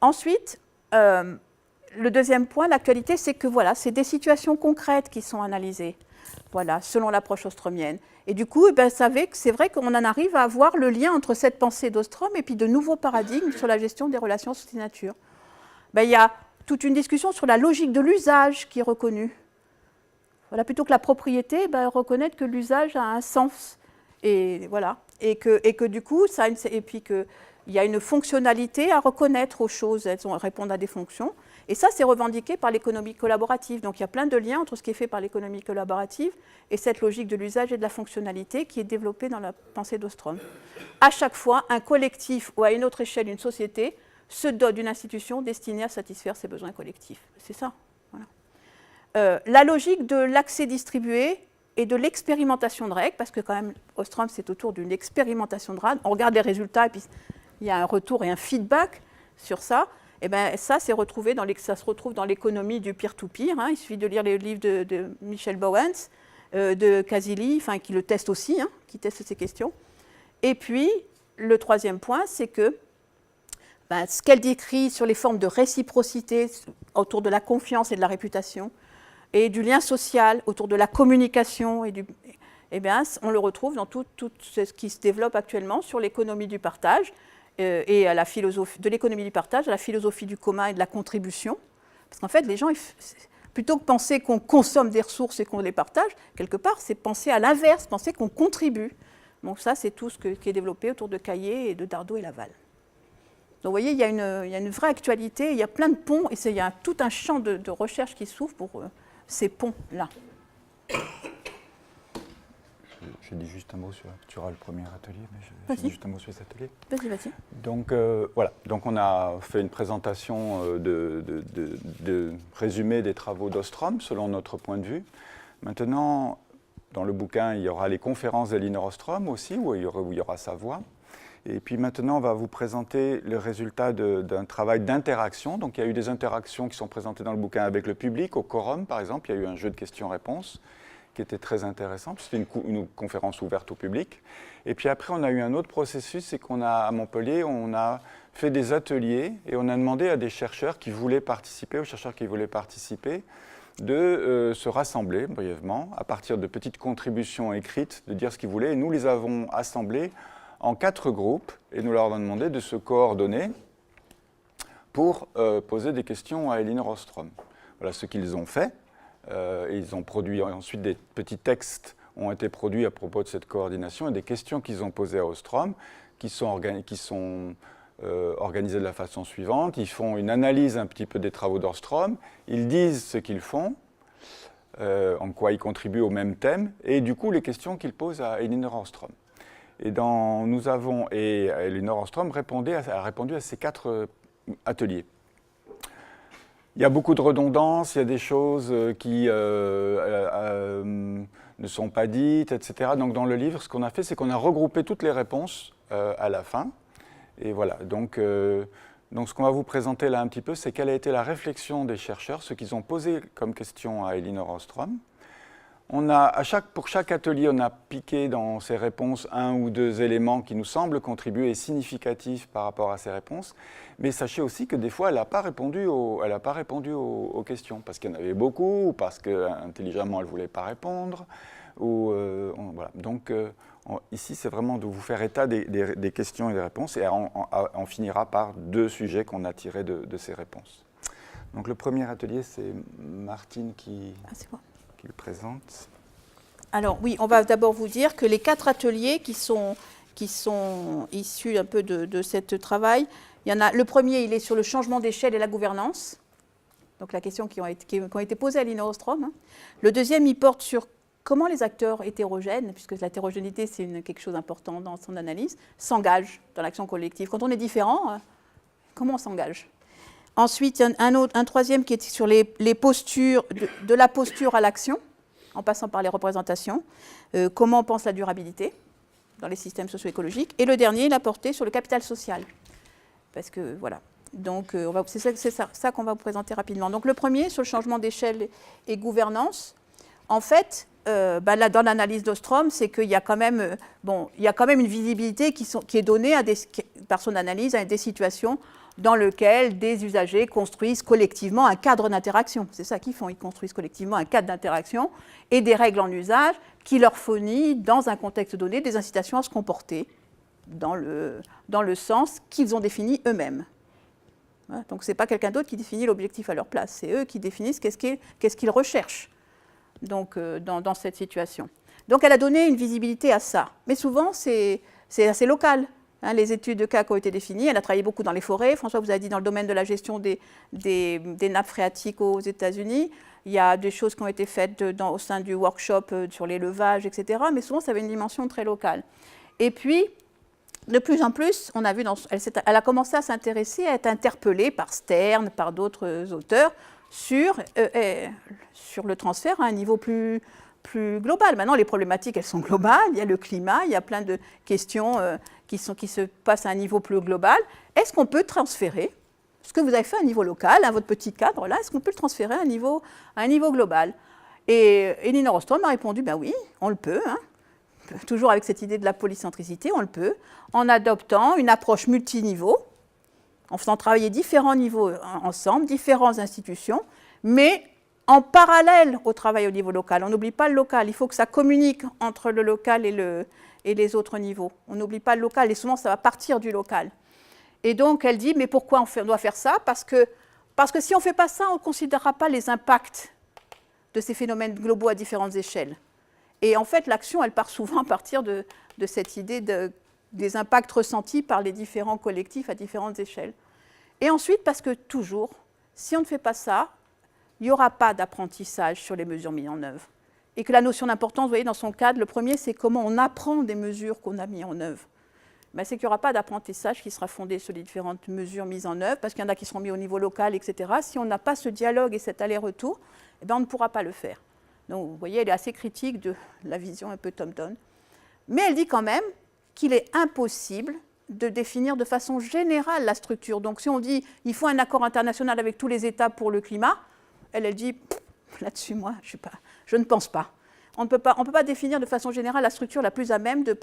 Ensuite, le deuxième point, l'actualité, c'est que voilà, c'est des situations concrètes qui sont analysées, voilà, selon l'approche ostromienne. Et du coup, c'est vrai qu'on en arrive à voir le lien entre cette pensée d'Ostrom et puis de nouveaux paradigmes sur la gestion des relations société-nature. Il y a toute une discussion sur la logique de l'usage qui est reconnue. Voilà, plutôt que la propriété, reconnaître que l'usage a un sens. Et voilà. Et que du coup, et puis que il y a une fonctionnalité à reconnaître aux choses, elles répondent à des fonctions. Et ça, c'est revendiqué par l'économie collaborative. Donc il y a plein de liens entre ce qui est fait par l'économie collaborative et cette logique de l'usage et de la fonctionnalité qui est développée dans la pensée d'Ostrom. À chaque fois, un collectif ou à une autre échelle, une société, se dote d'une institution destinée à satisfaire ses besoins collectifs. C'est ça. Voilà. La logique de l'accès distribué et de l'expérimentation de règles, parce que quand même, Ostrom, c'est autour d'une expérimentation de règles. On regarde les résultats et puis il y a un retour et un feedback sur ça. Et bien, ça se retrouve dans l'économie du peer-to-peer. Hein. Il suffit de lire les livres de Michel Bowens, de Casilli, qui le testent aussi, hein, qui testent ces questions. Et puis, le troisième point, c'est que ce qu'elle décrit sur les formes de réciprocité autour de la confiance et de la réputation, et du lien social autour de la communication, on le retrouve dans tout ce qui se développe actuellement sur l'économie du partage, et à la philosophie de l'économie du partage, à la philosophie du commun et de la contribution. Parce qu'en fait, les gens, plutôt que penser qu'on consomme des ressources et qu'on les partage, quelque part, c'est penser à l'inverse, penser qu'on contribue. Donc ça, c'est tout ce qui est développé autour de Caillé et de Dardot et Laval. Donc vous voyez, il y a une vraie actualité, il y a plein de ponts, et il y a tout un champ de recherche qui s'ouvre pour ces ponts-là. Je dis juste un mot sur, tu auras le premier atelier, mais je dis juste un mot sur les ateliers. Vas-y. Donc voilà, donc on a fait une présentation de résumé des travaux d'Ostrom selon notre point de vue. Maintenant, dans le bouquin, il y aura les conférences d'Elinor Ostrom aussi, où il y aura sa voix. Et puis maintenant, on va vous présenter le résultat d'un travail d'interaction. Donc il y a eu des interactions qui sont présentées dans le bouquin avec le public, au quorum par exemple, il y a eu un jeu de questions-réponses qui était très intéressant, c'était une conférence ouverte au public. Et puis après, on a eu un autre processus, c'est à Montpellier, on a fait des ateliers et on a demandé à des chercheurs qui voulaient participer, de se rassembler brièvement à partir de petites contributions écrites, de dire ce qu'ils voulaient. Et nous les avons assemblés en 4 groupes et nous leur avons demandé de se coordonner pour poser des questions à Elinor Ostrom. Voilà ce qu'ils ont fait. Ils ont produit ensuite des petits textes ont été produits à propos de cette coordination et des questions qu'ils ont posées à Ostrom qui sont organisées de la façon suivante. Ils font une analyse un petit peu des travaux d'Ostrom, ils disent ce qu'ils font, en quoi ils contribuent au même thème et du coup les questions qu'ils posent à Elinor Ostrom. Et Elinor Ostrom a répondu à ces 4 ateliers. Il y a beaucoup de redondances, il y a des choses qui ne sont pas dites, etc. Donc dans le livre, ce qu'on a fait, c'est qu'on a regroupé toutes les réponses à la fin. Et voilà, donc ce qu'on va vous présenter là un petit peu, c'est quelle a été la réflexion des chercheurs, ce qu'ils ont posé comme question à Elinor Ostrom. Pour chaque atelier, on a piqué dans ces réponses 1 ou 2 éléments qui nous semblent contribuer et significatifs par rapport à ces réponses. Mais sachez aussi que des fois, elle n'a pas répondu aux questions, parce qu'il y en avait beaucoup, ou parce qu'intelligemment, elle ne voulait pas répondre. Voilà. Donc ici, c'est vraiment de vous faire état des questions et des réponses, et on finira par 2 sujets qu'on a tirés de ces réponses. Donc le premier atelier, c'est Martine qui le présente. Alors oui, on va d'abord vous dire que les 4 ateliers qui sont issus un peu de ce travail, il y en a, le premier, il est sur le changement d'échelle et la gouvernance, donc la question qui ont été posées à Elinor Ostrom. Hein. Le deuxième, il porte sur comment les acteurs hétérogènes, puisque l'hétérogénéité c'est quelque chose d'important dans son analyse, s'engagent dans l'action collective. Quand on est différent, comment on s'engage ? Ensuite, il y a un troisième qui est sur les postures, de la posture à l'action, en passant par les représentations, comment on pense la durabilité dans les systèmes socio-écologiques. Et le dernier, il a porté sur le capital social. Parce que, voilà. Donc, c'est ça qu'on va vous présenter rapidement. Donc, le premier, sur le changement d'échelle et gouvernance, en fait, là, dans l'analyse d'Ostrom, c'est qu'il y a quand même, une visibilité qui est donnée par son analyse à des situations dans lesquelles des usagers construisent collectivement un cadre d'interaction. C'est ça qu'ils font, ils construisent collectivement un cadre d'interaction et des règles en usage qui leur fournissent, dans un contexte donné, des incitations à se comporter dans le sens qu'ils ont défini eux-mêmes. Voilà, donc ce n'est pas quelqu'un d'autre qui définit l'objectif à leur place, c'est eux qui définissent qu'est-ce qu'ils recherchent donc, dans cette situation. Donc elle a donné une visibilité à ça, mais souvent c'est assez local. Hein, les études de cas qui ont été définies, elle a travaillé beaucoup dans les forêts. François vous a dit dans le domaine de la gestion des nappes phréatiques aux États-Unis. Il y a des choses qui ont été faites au sein du workshop sur l'élevage, etc. Mais souvent, ça avait une dimension très locale. Et puis, de plus en plus, on a vu elle a commencé à s'intéresser, à être interpellée par Stern, par d'autres auteurs, sur le transfert à un niveau plus global. Maintenant, les problématiques, elles sont globales. Il y a le climat, il y a plein de questions qui se passent à un niveau plus global. Est-ce qu'on peut transférer ce que vous avez fait à un niveau local, à votre petit cadre, là, est-ce qu'on peut le transférer à un niveau global? Et Elinor Ostrom a répondu, ben oui, on le peut, hein. Toujours avec cette idée de la polycentricité, on le peut, en adoptant une approche multiniveau, en faisant travailler différents niveaux ensemble, différentes institutions, mais en parallèle au travail au niveau local. On n'oublie pas le local, il faut que ça communique entre le local et les autres niveaux. On n'oublie pas le local, et souvent ça va partir du local. Et donc elle dit, mais pourquoi on doit faire ça? Parce que si on ne fait pas ça, on ne considérera pas les impacts de ces phénomènes globaux à différentes échelles. Et en fait, l'action, elle part souvent à partir de cette idée des impacts ressentis par les différents collectifs à différentes échelles. Et ensuite, parce que toujours, si on ne fait pas ça, il n'y aura pas d'apprentissage sur les mesures mises en œuvre. Et que la notion d'importance, vous voyez, dans son cadre, le premier, c'est comment on apprend des mesures qu'on a mises en œuvre. Ben, c'est qu'il n'y aura pas d'apprentissage qui sera fondé sur les différentes mesures mises en œuvre, parce qu'il y en a qui seront mis au niveau local, etc. Si on n'a pas ce dialogue et cet aller-retour, eh ben, on ne pourra pas le faire. Donc, vous voyez, elle est assez critique de la vision un peu top-down. Mais elle dit quand même qu'il est impossible de définir de façon générale la structure. Donc, si on dit qu'il faut un accord international avec tous les États pour le climat, elle dit, là-dessus, moi, je ne pense pas. On ne peut pas définir de façon générale la structure la plus à même de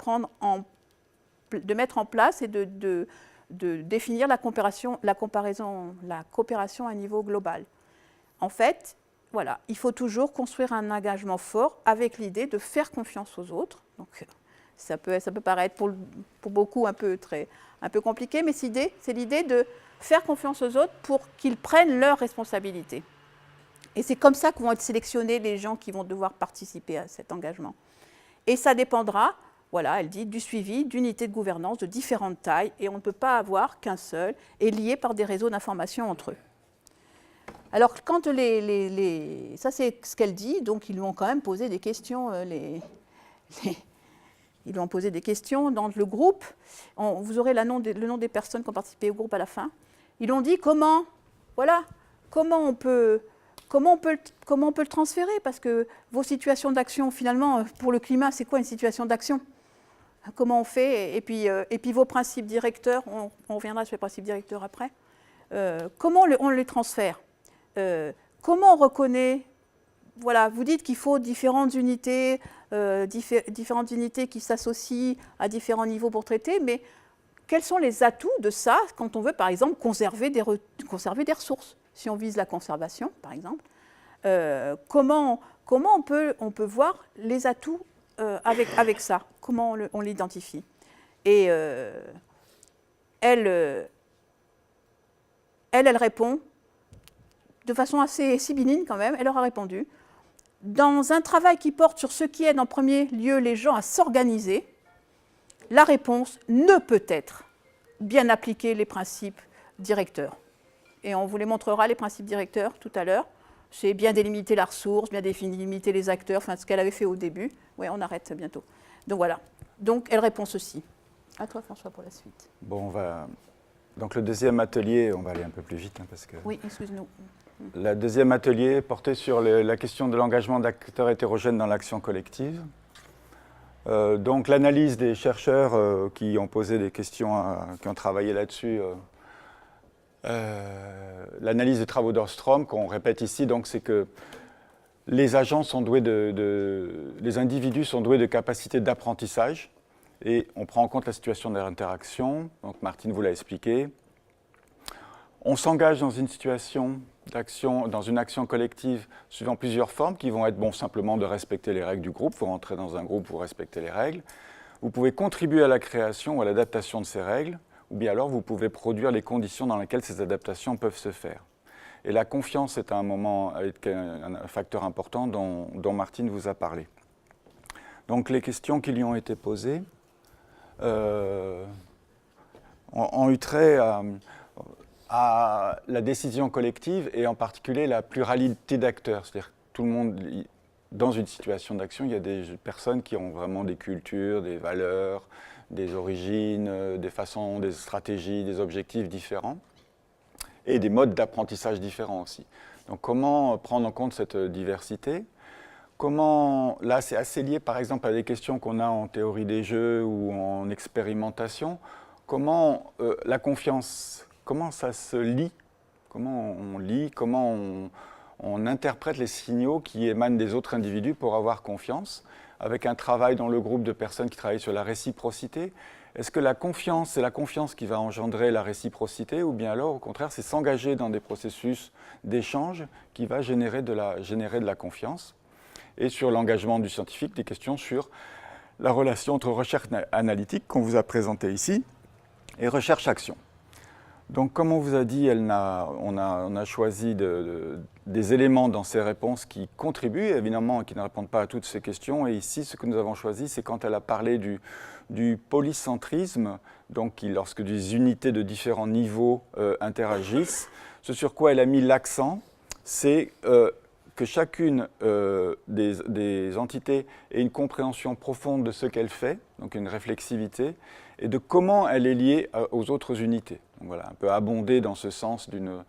mettre en place et de définir la coopération à un niveau global. En fait, voilà, il faut toujours construire un engagement fort avec l'idée de faire confiance aux autres. Donc, ça peut paraître pour beaucoup un peu compliqué, mais c'est l'idée de faire confiance aux autres pour qu'ils prennent leurs responsabilités. Et c'est comme ça que vont être sélectionnés les gens qui vont devoir participer à cet engagement. Et ça dépendra, voilà, elle dit, du suivi d'unités de gouvernance de différentes tailles, et on ne peut pas avoir qu'un seul, et lié par des réseaux d'information entre eux. Alors, quand ça c'est ce qu'elle dit, donc ils lui ont quand même posé des questions, ils lui ont posé des questions dans le groupe. Vous aurez le nom des personnes qui ont participé au groupe à la fin. Ils ont dit comment on peut le transférer, parce que vos situations d'action, finalement, pour le climat, c'est quoi une situation d'action? Comment on fait? Et puis vos principes directeurs, on reviendra sur les principes directeurs après. Comment on les transfère? Comment on reconnaît? Voilà, vous dites qu'il faut différentes unités qui s'associent à différents niveaux pour traiter, mais quels sont les atouts de ça quand on veut, par exemple, conserver des ressources? Si on vise la conservation, par exemple, comment on peut voir les atouts avec ça? Comment on l'identifie? Et elle répond de façon assez sibyline quand même. Elle leur a répondu: dans un travail qui porte sur ce qui aide en premier lieu les gens à s'organiser, la réponse ne peut être bien appliquer les principes directeurs. Et on vous les montrera, les principes directeurs, tout à l'heure. C'est bien délimiter la ressource, bien délimiter les acteurs, enfin ce qu'elle avait fait au début. Oui, on arrête bientôt. Donc voilà. Donc elle répond ceci. À toi, François, pour la suite. Bon, donc le deuxième atelier, on va aller un peu plus vite, hein, parce que... Oui, excuse-nous. Le deuxième atelier portait sur la question de l'engagement d'acteurs hétérogènes dans l'action collective. Donc l'analyse des chercheurs qui ont posé des questions, qui ont travaillé là-dessus, l'analyse des travaux d'Ostrom, qu'on répète ici, donc c'est que les agents sont doués les individus sont doués de capacités d'apprentissage, et on prend en compte la situation de leur interaction. Donc Martine vous l'a expliqué. On s'engage dans une situation d'action, dans une action collective suivant plusieurs formes qui vont être simplement de respecter les règles du groupe. Vous rentrez dans un groupe, vous respectez les règles. Vous pouvez contribuer à la création ou à l'adaptation de ces règles, ou bien alors vous pouvez produire les conditions dans lesquelles ces adaptations peuvent se faire. Et la confiance est un facteur important dont Martine vous a parlé. Donc les questions qui lui ont été posées, ont eu trait à la décision collective et en particulier la pluralité d'acteurs. C'est-à-dire que tout le monde, dans une situation d'action, il y a des personnes qui ont vraiment des cultures, des valeurs, des origines, des façons, des stratégies, des objectifs différents et des modes d'apprentissage différents aussi. Donc comment prendre en compte cette diversité ? Comment, là c'est assez lié par exemple à des questions qu'on a en théorie des jeux ou en expérimentation, comment la confiance, comment ça se lit, comment on lit, comment on interprète les signaux qui émanent des autres individus pour avoir confiance, avec un travail dans le groupe de personnes qui travaillent sur la réciprocité. Est-ce que la confiance, c'est la confiance qui va engendrer la réciprocité, ou bien alors, au contraire, c'est s'engager dans des processus d'échange qui va générer de la confiance? Et sur l'engagement du scientifique, des questions sur la relation entre recherche analytique, qu'on vous a présentée ici, et recherche-action. Donc, comme on vous a dit, on a choisi des éléments dans ces réponses qui contribuent, évidemment, qui ne répondent pas à toutes ces questions. Et ici, ce que nous avons choisi, c'est quand elle a parlé du polycentrisme, donc lorsque des unités de différents niveaux interagissent. Ce sur quoi elle a mis l'accent, c'est que chacune des entités ait une compréhension profonde de ce qu'elle fait, donc une réflexivité, et de comment elle est liée aux autres unités. Donc voilà, un peu abondé dans ce sens d'une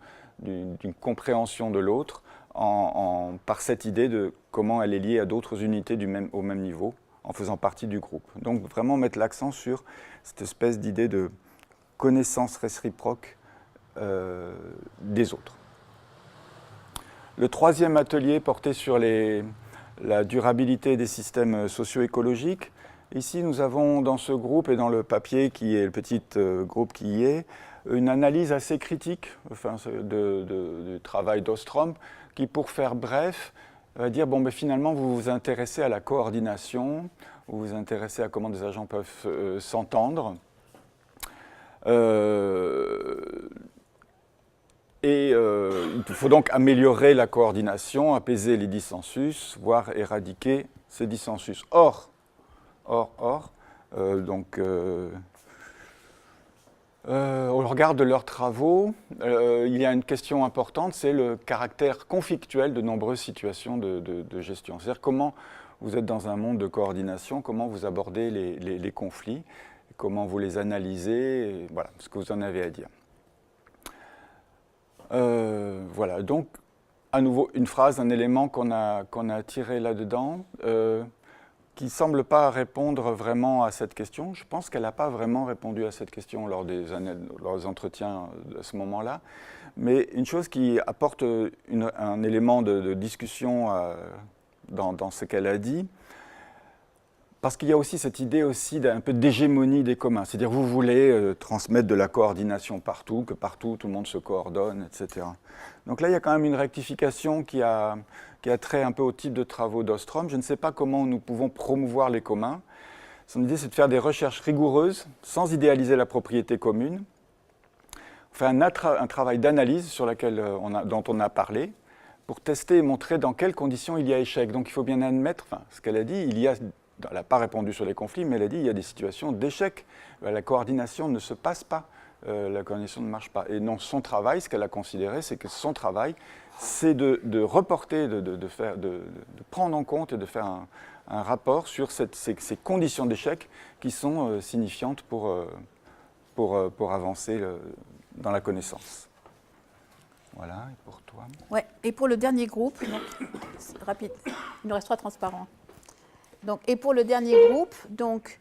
compréhension de l'autre par cette idée de comment elle est liée à d'autres unités au même niveau, en faisant partie du groupe. Donc vraiment mettre l'accent sur cette espèce d'idée de connaissance réciproque des autres. Le troisième atelier portait sur la durabilité des systèmes socio-écologiques. Ici, nous avons dans ce groupe et dans le papier qui est le petit groupe qui y est, une analyse assez critique du travail d'Ostrom qui, pour faire bref, va dire bon, mais finalement, vous vous intéressez à la coordination, vous vous intéressez à comment des agents peuvent s'entendre. Il faut donc améliorer la coordination, apaiser les dissensus, voire éradiquer ces dissensus. Or, au regard de leurs travaux, il y a une question importante, c'est le caractère conflictuel de nombreuses situations de gestion. C'est-à-dire comment vous êtes dans un monde de coordination, comment vous abordez les conflits, comment vous les analysez, et voilà ce que vous en avez à dire. Voilà, donc à nouveau une phrase, un élément qu'on a tiré là-dedans, qui ne semble pas répondre vraiment à cette question. Je pense qu'elle n'a pas vraiment répondu à cette question lors des entretiens à ce moment-là. Mais une chose qui apporte un élément de discussion dans ce qu'elle a dit, parce qu'il y a aussi cette idée aussi d'un peu d'hégémonie des communs. C'est-à-dire vous voulez transmettre de la coordination partout, que partout tout le monde se coordonne, etc. Donc là, il y a quand même une rectification qui a trait un peu au type de travaux d'Ostrom. Je ne sais pas comment nous pouvons promouvoir les communs. Son idée, c'est de faire des recherches rigoureuses, sans idéaliser la propriété commune. On fait un travail d'analyse dont on a parlé, pour tester et montrer dans quelles conditions il y a échec. Donc il faut bien admettre, ce qu'elle a dit, elle n'a pas répondu sur les conflits, mais elle a dit qu'il y a des situations d'échec. La coordination ne se passe pas, la coordination ne marche pas. Et non, son travail, ce qu'elle a considéré, c'est que son travail, c'est de reporter, de prendre en compte et de faire un rapport sur ces conditions d'échec qui sont signifiantes pour avancer dans la connaissance. Voilà, et pour toi. Ouais, et pour le dernier groupe, donc, rapide, il nous restera transparent. Donc, et pour le dernier groupe, donc,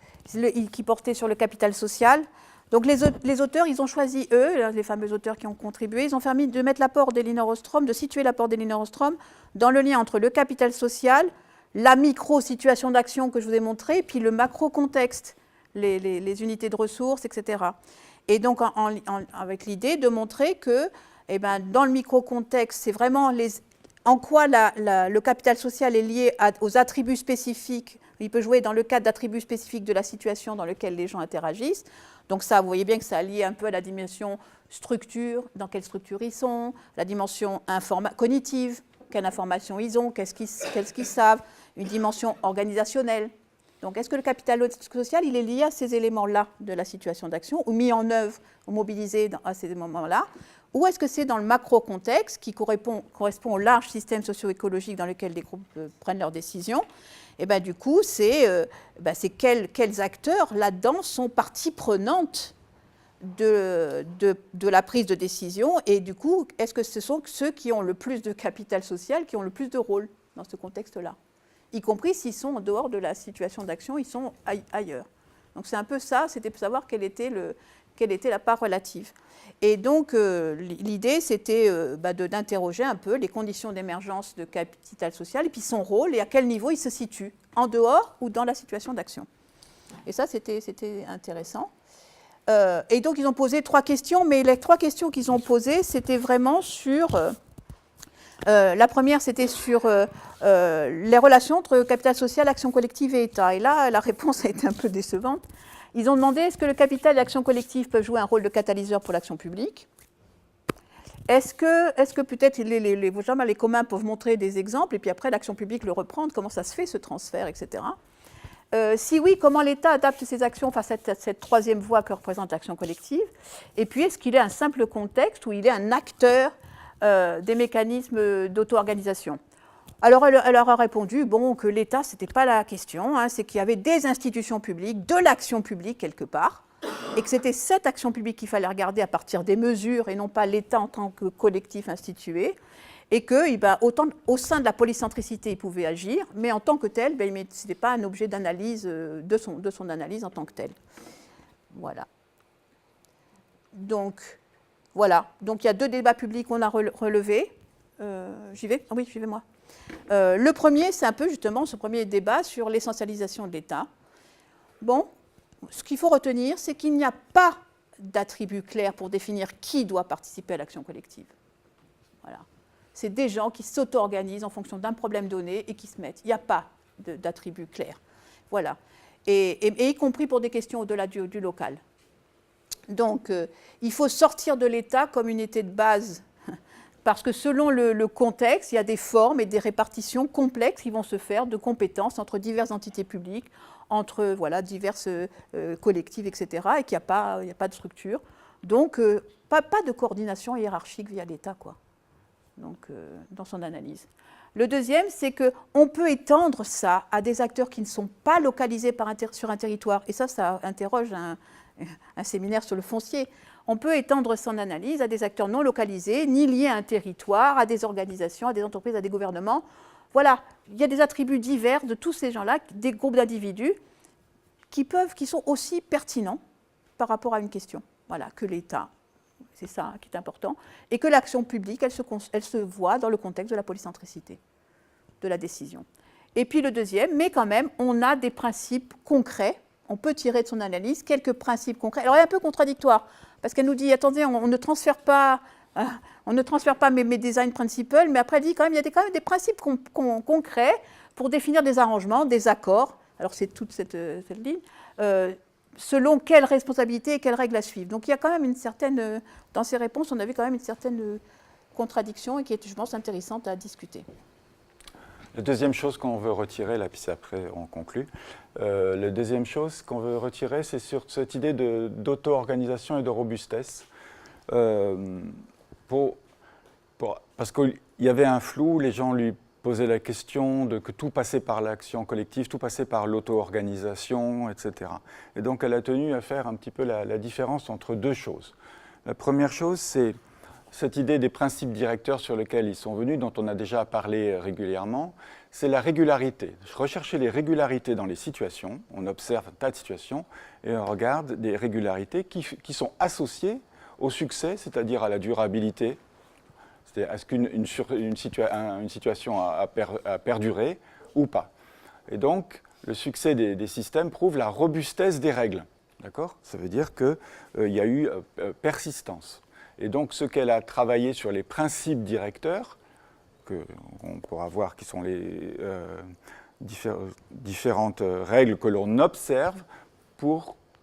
qui portait sur le capital social, donc les auteurs, ils ont choisi, eux, les fameux auteurs qui ont contribué, ils ont permis de mettre l'apport d'Elinor Ostrom, de situer l'apport d'Elinor Ostrom dans le lien entre le capital social, la micro-situation d'action que je vous ai montrée, puis le macro-contexte, les unités de ressources, etc. Et donc, avec l'idée de montrer que, dans le micro-contexte, c'est vraiment en quoi le capital social est lié aux attributs spécifiques. Il peut jouer dans le cadre d'attributs spécifiques de la situation dans laquelle les gens interagissent. Donc ça, vous voyez bien que ça est lié un peu à la dimension structure, dans quelle structure ils sont, la dimension cognitive, quelle information ils ont, qu'est-ce qu'ils savent, une dimension organisationnelle. Donc, est-ce que le capital social, il est lié à ces éléments-là de la situation d'action, ou mis en œuvre, ou mobilisé à ces moments-là, ou est-ce que c'est dans le macro-contexte qui correspond au large système socio-écologique dans lequel les groupes prennent leurs décisions? Et bien, du coup, c'est quels acteurs là-dedans sont partie prenante de la prise de décision, et du coup, est-ce que ce sont ceux qui ont le plus de capital social, qui ont le plus de rôle dans ce contexte-là, y compris s'ils sont en dehors de la situation d'action, ils sont ailleurs. Donc c'est un peu ça, c'était pour savoir quelle était la part relative. Et donc l'idée, c'était d'interroger un peu les conditions d'émergence de capital social, et puis son rôle, et à quel niveau il se situe, en dehors ou dans la situation d'action. Et ça, c'était intéressant. Et donc, ils ont posé 3 questions, mais les 3 questions qu'ils ont posées, c'était vraiment sur... la première, c'était sur les relations entre capital social, action collective et État. Et là, la réponse a été un peu décevante. Ils ont demandé, est-ce que le capital et l'action collective peuvent jouer un rôle de catalyseur pour l'action publique? Est-ce que peut-être les communs peuvent montrer des exemples, et puis après, l'action publique le reprendre, comment ça se fait, ce transfert, etc. Si oui, comment l'État adapte ses actions face à cette troisième voie que représente l'action collective? Et puis, est-ce qu'il est un simple contexte ou il est un acteur des mécanismes d'auto-organisation? Alors, elle leur a répondu que l'État, ce n'était pas la question, c'est qu'il y avait des institutions publiques, de l'action publique quelque part, et que c'était cette action publique qu'il fallait regarder à partir des mesures et non pas l'État en tant que collectif institué. Et qu'au au sein de la polycentricité, il pouvait agir, mais en tant que tel, ce n'était pas un objet d'analyse de son analyse en tant que tel. Voilà. Donc, voilà. Donc, il y a 2 débats publics qu'on a relevés. J'y vais? Oui, j'y vais moi. Le premier, c'est un peu justement ce premier débat sur l'essentialisation de l'État. Bon, ce qu'il faut retenir, c'est qu'il n'y a pas d'attribut clair pour définir qui doit participer à l'action collective. Voilà. C'est des gens qui s'auto-organisent en fonction d'un problème donné et qui se mettent. Il n'y a pas d'attribut clair. Voilà. Et y compris pour des questions au-delà du local. Donc, il faut sortir de l'État comme unité de base, parce que selon le contexte, il y a des formes et des répartitions complexes qui vont se faire de compétences entre diverses entités publiques, entre diverses collectives, etc., et qu'il n'y a pas de structure. Donc, pas de coordination hiérarchique via l'État, quoi. Donc, dans son analyse. Le deuxième, c'est qu'on peut étendre ça à des acteurs qui ne sont pas localisés sur un territoire. Et ça interroge un séminaire sur le foncier. On peut étendre son analyse à des acteurs non localisés, ni liés à un territoire, à des organisations, à des entreprises, à des gouvernements. Voilà, il y a des attributs divers de tous ces gens-là, des groupes d'individus, qui sont aussi pertinents par rapport à une question. Voilà, que l'État. C'est ça qui est important. Et que l'action publique, elle se voit dans le contexte de la polycentricité, de la décision. Et puis le deuxième, mais quand même, on a des principes concrets. On peut tirer de son analyse quelques principes concrets. Alors, elle est un peu contradictoire, parce qu'elle nous dit, attendez, on ne transfère pas mes design principles, mais après, elle dit quand même, il y a quand même des principes concrets pour définir des arrangements, des accords. Alors, c'est toute cette ligne. Selon quelles responsabilités et quelles règles à suivre. Donc il y a quand même une certaine, dans ces réponses, on avait quand même une certaine contradiction et qui est, je pense, intéressante à discuter. La deuxième chose qu'on veut retirer, là, puis après on conclut, la deuxième chose qu'on veut retirer, c'est sur cette idée d'auto-organisation et de robustesse. Parce qu'il y avait un flou, les gens lui poser la question que tout passait par l'action collective, tout passait par l'auto-organisation, etc. Et donc elle a tenu à faire un petit peu la différence entre 2 choses. La première chose, c'est cette idée des principes directeurs sur lesquels ils sont venus, dont on a déjà parlé régulièrement, c'est la régularité. Rechercher les régularités dans les situations, on observe un tas de situations, et on regarde des régularités qui sont associées au succès, c'est-à-dire à la durabilité. Est-ce qu'une situation a perduré ou pas? Et donc, le succès des systèmes prouve la robustesse des règles. D'accord? Ça veut dire qu'il y a eu persistance. Et donc, ce qu'elle a travaillé sur les principes directeurs, qu'on pourra voir qui sont les différentes règles que l'on observe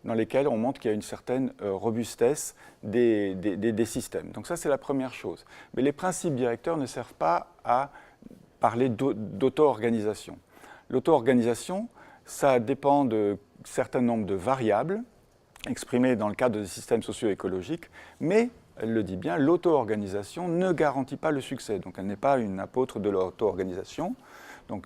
dans lesquelles on montre qu'il y a une certaine robustesse des systèmes. Donc ça, c'est la première chose. Mais les principes directeurs ne servent pas à parler d'auto-organisation. L'auto-organisation, ça dépend de certain nombre de variables exprimées dans le cadre des systèmes socio-écologiques, mais, elle le dit bien, l'auto-organisation ne garantit pas le succès. Donc elle n'est pas une apôtre de l'auto-organisation. Donc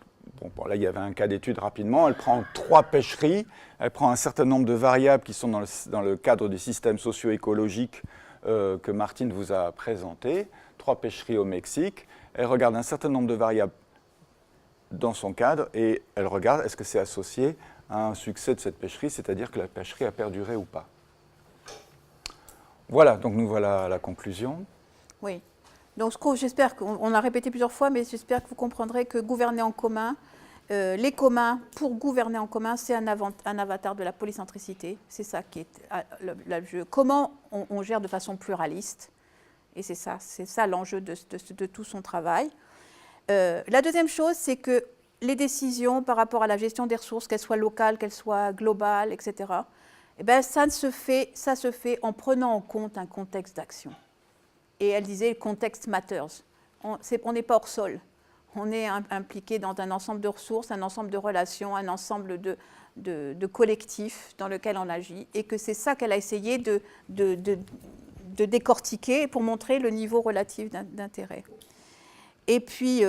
bon, là, il y avait un cas d'étude rapidement. Elle prend 3 pêcheries, elle prend un certain nombre de variables qui sont dans le cadre du système socio-écologique que Martine vous a présenté, 3 pêcheries au Mexique. Elle regarde un certain nombre de variables dans son cadre et elle regarde est-ce que c'est associé à un succès de cette pêcherie, c'est-à-dire que la pêcherie a perduré ou pas. Voilà, donc nous voilà à la conclusion. Oui. Donc j'espère qu'on a répété plusieurs fois, mais j'espère que vous comprendrez que gouverner en commun, les communs, pour gouverner en commun, c'est un avatar de la polycentricité. C'est ça qui est le jeu. Comment on gère de façon pluraliste. Et c'est ça l'enjeu de tout son travail. La deuxième chose, c'est que les décisions par rapport à la gestion des ressources, qu'elles soient locales, qu'elles soient globales, etc., eh bien, ça se fait en prenant en compte un contexte d'action. Et elle disait, le contexte matters. On n'est pas hors sol. On est impliqué dans un ensemble de ressources, un ensemble de relations, un ensemble de collectifs dans lequel on agit. Et que c'est ça qu'elle a essayé de décortiquer pour montrer le niveau relatif d'intérêt. Et puis,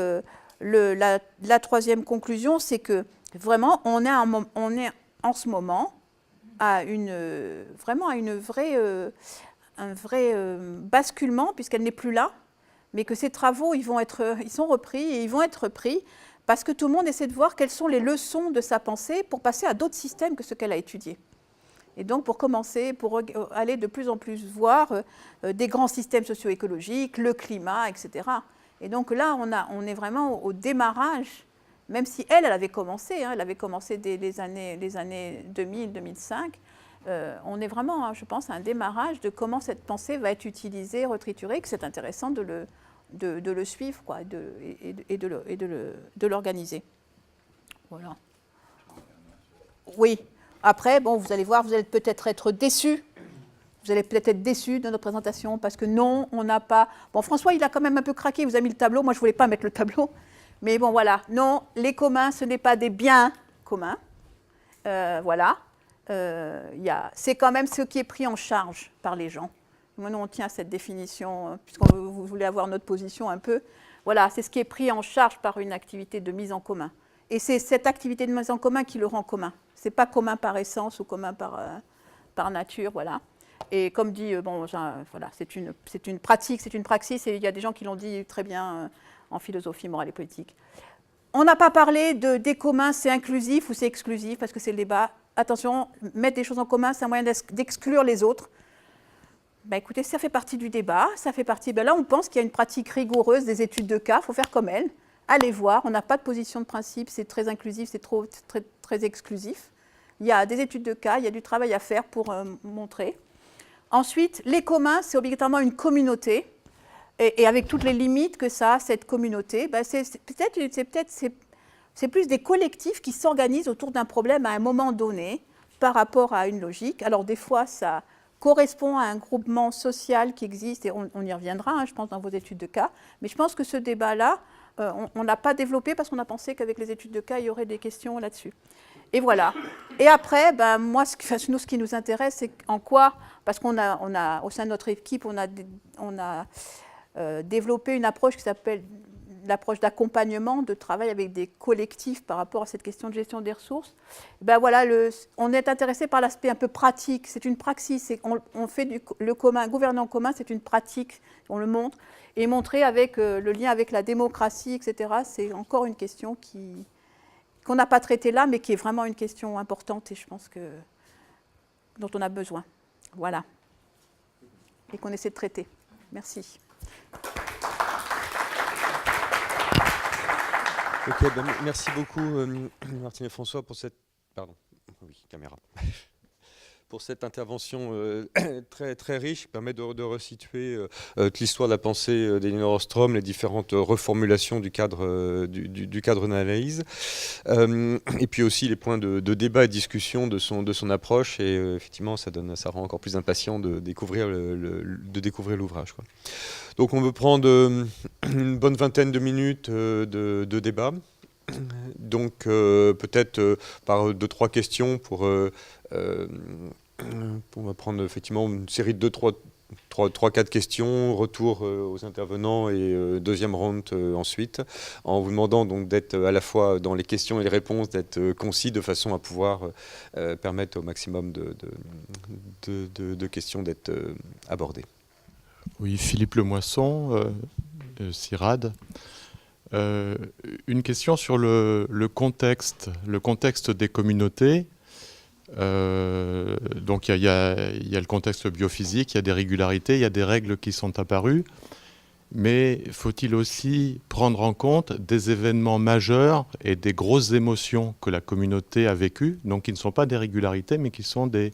la troisième conclusion, c'est que vraiment, on est en ce moment à un vrai basculement, puisqu'elle n'est plus là, mais que ces travaux, ils sont repris et ils vont être repris parce que tout le monde essaie de voir quelles sont les leçons de sa pensée pour passer à d'autres systèmes que ce qu'elle a étudié. Et donc, pour commencer, pour aller de plus en plus voir des grands systèmes socio-écologiques, le climat, etc. Et donc là, on est vraiment au démarrage, même si elle avait commencé, elle avait commencé dès les années 2000-2005, on est vraiment, je pense, à un démarrage de comment cette pensée va être utilisée, retriturée, que c'est intéressant de le suivre quoi, et de l'organiser. Voilà. Oui. Après, bon, vous allez voir, vous allez peut-être être déçus. Vous allez peut-être être déçus de notre présentation parce que non, on n'a pas... Bon, François, il a quand même un peu craqué, il vous a mis le tableau. Moi, je ne voulais pas mettre le tableau. Mais bon, voilà. Non, les communs, ce n'est pas des biens communs. Voilà. C'est quand même ce qui est pris en charge par les gens. Nous, on tient à cette définition, puisqu'on voulait avoir notre position un peu. Voilà, c'est ce qui est pris en charge par une activité de mise en commun. Et c'est cette activité de mise en commun qui le rend commun. Ce n'est pas commun par essence ou commun par nature, voilà. Et comme dit, voilà, c'est une pratique, c'est une praxis, et il y a des gens qui l'ont dit très bien en philosophie morale et politique. On n'a pas parlé des communs, c'est inclusif ou c'est exclusif, parce que c'est le débat. Attention, mettre des choses en commun, c'est un moyen d'exclure les autres. Ben, écoutez, ça fait partie du débat, ça fait partie... Ben là, on pense qu'il y a une pratique rigoureuse des études de cas, il faut faire comme elle. Allez voir, on n'a pas de position de principe, c'est très inclusif, c'est très, très exclusif. Il y a des études de cas, il y a du travail à faire pour montrer. Ensuite, les communs, c'est obligatoirement une communauté, et avec toutes les limites que ça a, cette communauté, ben c'est plus des collectifs qui s'organisent autour d'un problème à un moment donné par rapport à une logique. Alors des fois, ça correspond à un groupement social qui existe, et on y reviendra, je pense, dans vos études de cas, mais je pense que ce débat-là, on ne l'a pas développé parce qu'on a pensé qu'avec les études de cas, il y aurait des questions là-dessus. Et voilà. Et après, ben, moi, ce qui nous intéresse, c'est en quoi, parce qu'on a, au sein de notre équipe, on a développé une approche qui s'appelle l'approche d'accompagnement, de travail avec des collectifs par rapport à cette question de gestion des ressources. Ben voilà, on est intéressé par l'aspect un peu pratique. C'est une praxis. On fait le commun, gouverner en commun, c'est une pratique. On le montre. Et montrer avec le lien avec la démocratie, etc., c'est encore une question qu'on n'a pas traitée là, mais qui est vraiment une question importante et je pense dont on a besoin. Voilà. Et qu'on essaie de traiter. Merci. Ok, ben, merci beaucoup Martine et François pour cette... Pardon, oui, caméra. Pour cette intervention très, très riche qui permet de resituer toute l'histoire de la pensée d'Elinor Ostrom, les différentes reformulations du cadre d'analyse, et puis aussi les points de débat et de discussion de son approche, et effectivement ça rend encore plus impatient de découvrir l'ouvrage, quoi. Donc on veut prendre une bonne vingtaine de minutes de débat. Donc peut-être par 2-3 questions on va prendre effectivement une série de 3-4 questions, retour aux intervenants et deuxième round ensuite, en vous demandant donc d'être à la fois dans les questions et les réponses, d'être concis de façon à pouvoir permettre au maximum de questions d'être abordées. Oui, Philippe Lemoisson, CIRAD. Une question sur le contexte des communautés. Donc il y a le contexte biophysique, il y a des régularités, il y a des règles qui sont apparues, mais faut-il aussi prendre en compte des événements majeurs et des grosses émotions que la communauté a vécues, donc qui ne sont pas des régularités, mais qui sont des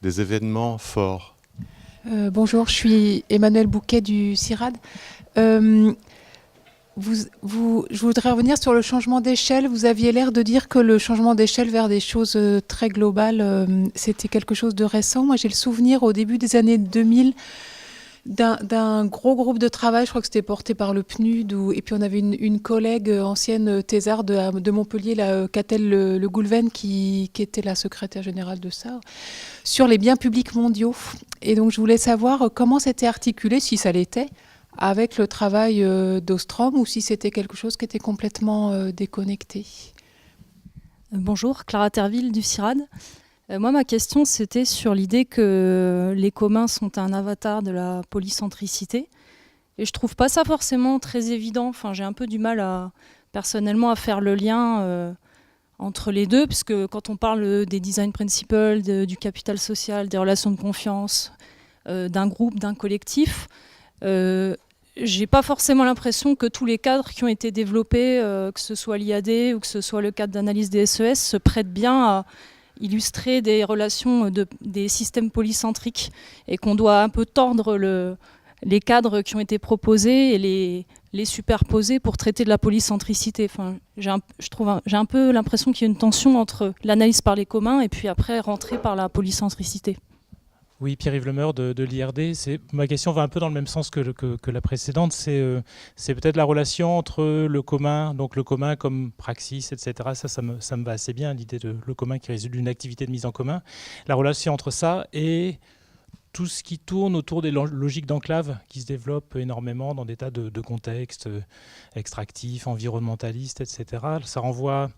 événements forts. Bonjour, je suis Emmanuelle Bouquet du CIRAD. Je voudrais revenir sur le changement d'échelle. Vous aviez l'air de dire que le changement d'échelle vers des choses très globales, c'était quelque chose de récent. Moi, j'ai le souvenir au début des années 2000 d'un gros groupe de travail, je crois que c'était porté par le PNUD, et puis on avait une collègue ancienne thésarde de Montpellier, Catel Le Goulven, qui était la secrétaire générale de ça, sur les biens publics mondiaux. Et donc je voulais savoir comment c'était articulé, si ça l'était, avec le travail d'Ostrom, ou si c'était quelque chose qui était complètement déconnecté. Bonjour, Clara Terville du CIRAD. Moi, ma question, c'était sur l'idée que les communs sont un avatar de la polycentricité. Et je ne trouve pas ça forcément très évident. Enfin, j'ai un peu du mal personnellement à faire le lien entre les deux, puisque quand on parle des design principles, du capital social, des relations de confiance, d'un groupe, d'un collectif, j'ai pas forcément l'impression que tous les cadres qui ont été développés, que ce soit l'IAD ou que ce soit le cadre d'analyse des SES, se prêtent bien à illustrer des relations des systèmes polycentriques, et qu'on doit un peu tordre les cadres qui ont été proposés et les superposer pour traiter de la polycentricité. Enfin, j'ai un peu l'impression qu'il y a une tension entre l'analyse par les communs et puis après rentrer par la polycentricité. Oui, Pierre-Yves Lemeur de l'IRD. Ma question va un peu dans le même sens que la précédente. C'est peut-être la relation entre le commun, donc le commun comme praxis, etc. Ça me va assez bien, l'idée de le commun qui résulte d'une activité de mise en commun. La relation entre ça et tout ce qui tourne autour des logiques d'enclave qui se développent énormément dans des tas de contextes extractifs, environnementalistes, etc. Ça renvoie...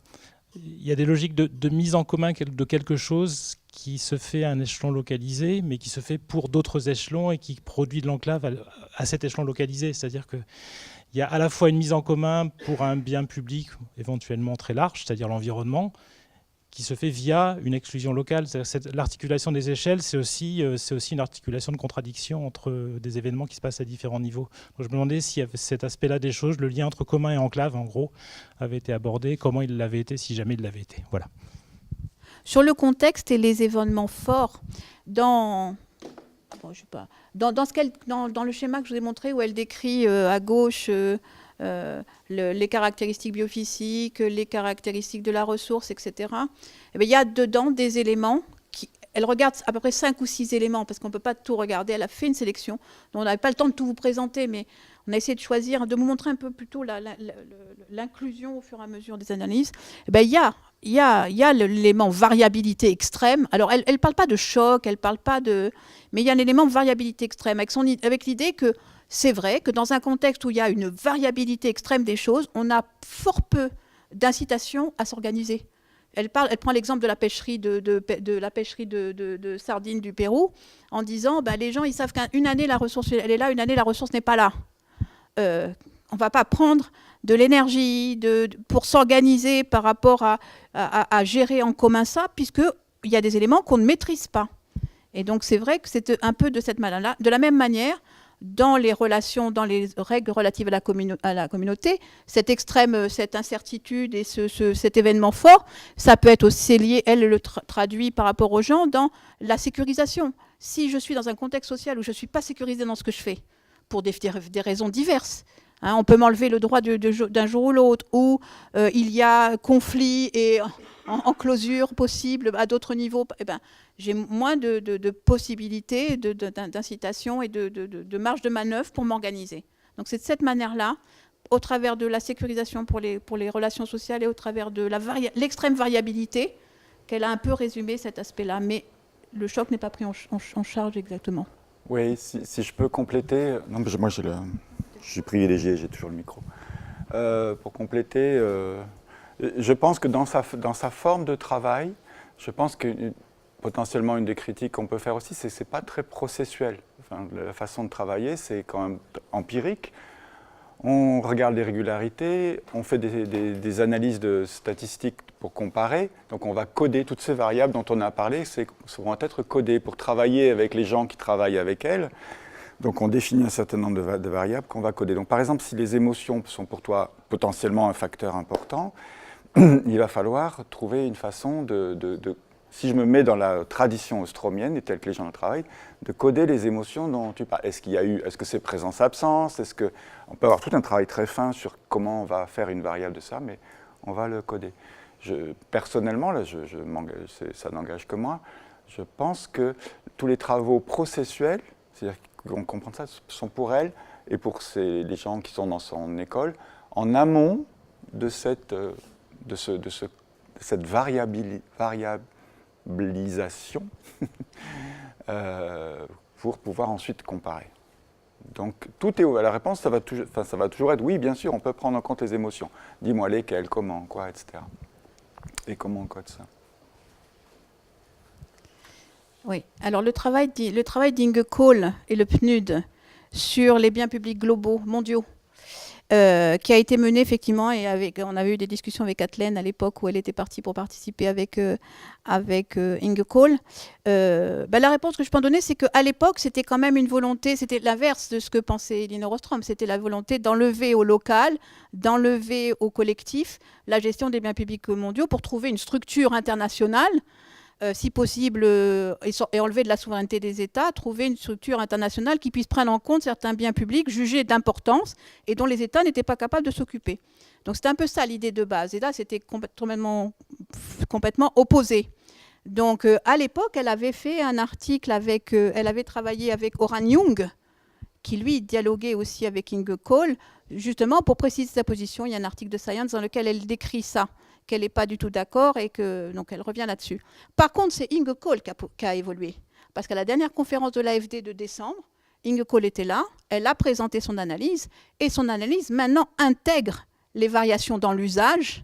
Il y a des logiques de mise en commun de quelque chose qui se fait à un échelon localisé, mais qui se fait pour d'autres échelons et qui produit de l'enclave à cet échelon localisé. C'est-à-dire qu'il y a à la fois une mise en commun pour un bien public éventuellement très large, c'est-à-dire l'environnement, qui se fait via une exclusion locale. L'articulation des échelles, c'est aussi une articulation de contradiction entre des événements qui se passent à différents niveaux. Donc je me demandais si cet aspect-là des choses, le lien entre commun et enclave, en gros, avait été abordé, comment il l'avait été, si jamais il l'avait été. Voilà. Sur le contexte et les événements forts, dans le schéma que je vous ai montré, où elle décrit à gauche les caractéristiques biophysiques, les caractéristiques de la ressource, etc. Et bien, il y a dedans des éléments elle regarde à peu près 5 ou 6 éléments, parce qu'on ne peut pas tout regarder. Elle a fait une sélection. Donc on n'avait pas le temps de tout vous présenter, mais on a essayé de choisir, de vous montrer un peu plutôt l'inclusion au fur et à mesure des analyses. Et bien, il y a l'élément variabilité extrême. Alors, elle ne parle pas de choc, elle parle pas de... Mais il y a l'élément variabilité extrême, avec l'idée que c'est vrai que dans un contexte où il y a une variabilité extrême des choses, on a fort peu d'incitation à s'organiser. Elle prend l'exemple de la pêcherie de sardines du Pérou, en disant les gens ils savent qu'une année la ressource elle est là, une année la ressource n'est pas là. On ne va pas prendre de l'énergie pour s'organiser par rapport à gérer en commun ça, puisqu'il y a des éléments qu'on ne maîtrise pas. Et donc c'est vrai que c'est un peu de cette manière-là. De la même manière, dans les relations, dans les règles relatives à la communauté, cette incertitude et cet événement fort, ça peut être aussi lié, elle le traduit par rapport aux gens, dans la sécurisation. Si je suis dans un contexte social où je ne suis pas sécurisée dans ce que je fais, pour des raisons diverses, on peut m'enlever le droit d'un jour ou l'autre, ou il y a conflit et enclosure possible à d'autres niveaux, j'ai moins de possibilités, d'incitation et de marge de manœuvre pour m'organiser. Donc c'est de cette manière-là au travers de la sécurisation pour les relations sociales et au travers de l'extrême variabilité, qu'elle a un peu résumé cet aspect-là. Mais le choc n'est pas pris en charge exactement. Oui, si je peux compléter. Non, moi, je suis privilégié, j'ai toujours le micro. Pour compléter, je pense que dans sa forme de travail, je pense que potentiellement une des critiques qu'on peut faire aussi, c'est que ce n'est pas très processuel. Enfin, la façon de travailler, c'est quand même empirique. On regarde les régularités, on fait des analyses de statistiques pour comparer. Donc on va coder toutes ces variables dont on a parlé, vont être codées pour travailler avec les gens qui travaillent avec elles. Donc on définit un certain nombre de variables qu'on va coder. Donc par exemple, si les émotions sont pour toi potentiellement un facteur important, il va falloir trouver une façon si je me mets dans la tradition ostromienne, et telle que les gens le travaillent, de coder les émotions dont tu parles. Est-ce que c'est présence-absence? On peut avoir tout un travail très fin sur comment on va faire une variable de ça, mais on va le coder. Personnellement, là, ça n'engage que moi, je pense que tous les travaux processuels, c'est-à-dire qu'on comprend ça, sont pour elle et pour les gens qui sont dans son école, en amont de cette variabilisation pour pouvoir ensuite comparer. Donc tout est la réponse, ça va toujours être oui, bien sûr, on peut prendre en compte les émotions. Dis-moi lesquelles, comment, quoi, etc. Et comment on code ça? Oui, alors le travail d'Inge Kohl et le PNUD sur les biens publics globaux, mondiaux, qui a été mené effectivement, et on avait eu des discussions avec Kathleen à l'époque où elle était partie pour participer avec Inge Kohl. La réponse que je peux en donner, c'est qu'à l'époque, c'était quand même une volonté, c'était l'inverse de ce que pensait Elinor Ostrom, c'était la volonté d'enlever au local, d'enlever au collectif la gestion des biens publics mondiaux pour trouver une structure internationale, si possible, et enlever de la souveraineté des États, trouver une structure internationale qui puisse prendre en compte certains biens publics jugés d'importance et dont les États n'étaient pas capables de s'occuper. Donc c'était un peu ça l'idée de base. Et là, c'était complètement opposé. Donc à l'époque, elle avait fait un article elle avait travaillé avec Oran Young, qui lui dialoguait aussi avec Inge Kohl, justement pour préciser sa position. Il y a un article de Science dans lequel elle décrit ça, qu'elle n'est pas du tout d'accord et que donc elle revient là-dessus. Par contre, c'est Inge Kohl qui a évolué. Parce qu'à la dernière conférence de l'AFD de décembre, Inge Kohl était là, elle a présenté son analyse, et son analyse maintenant intègre les variations dans l'usage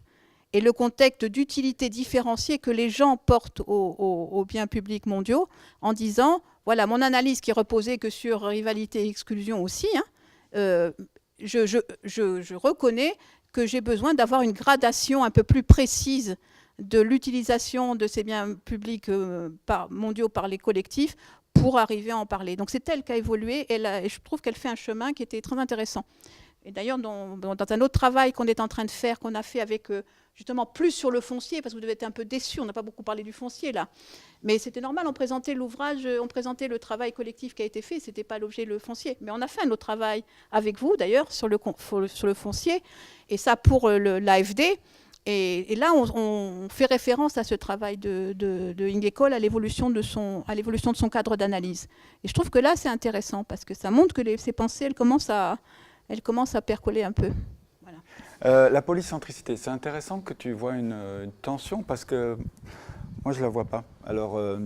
et le contexte d'utilité différenciée que les gens portent aux biens publics mondiaux, en disant, voilà, mon analyse qui reposait que sur rivalité et exclusion aussi, je reconnais que j'ai besoin d'avoir une gradation un peu plus précise de l'utilisation de ces biens publics mondiaux par les collectifs pour arriver à en parler. Donc c'est elle qui a évolué et je trouve qu'elle fait un chemin qui était très intéressant. Et d'ailleurs, dans un autre travail qu'on est en train de faire, qu'on a fait avec justement plus sur le foncier, parce que vous devez être un peu déçus, on n'a pas beaucoup parlé du foncier là. Mais c'était normal, on présentait l'ouvrage, on présentait le travail collectif qui a été fait, ce n'était pas l'objet le foncier. Mais on a fait un autre travail avec vous d'ailleurs sur le foncier, et ça pour l'AFD. Et là, on fait référence à ce travail de Inge Kohl, à l'évolution de son cadre d'analyse. Et je trouve que là, c'est intéressant, parce que ça montre que ces pensées, elles commencent à percoler un peu. Voilà. La polycentricité, c'est intéressant que tu vois une tension, parce que moi, je ne la vois pas. Alors, je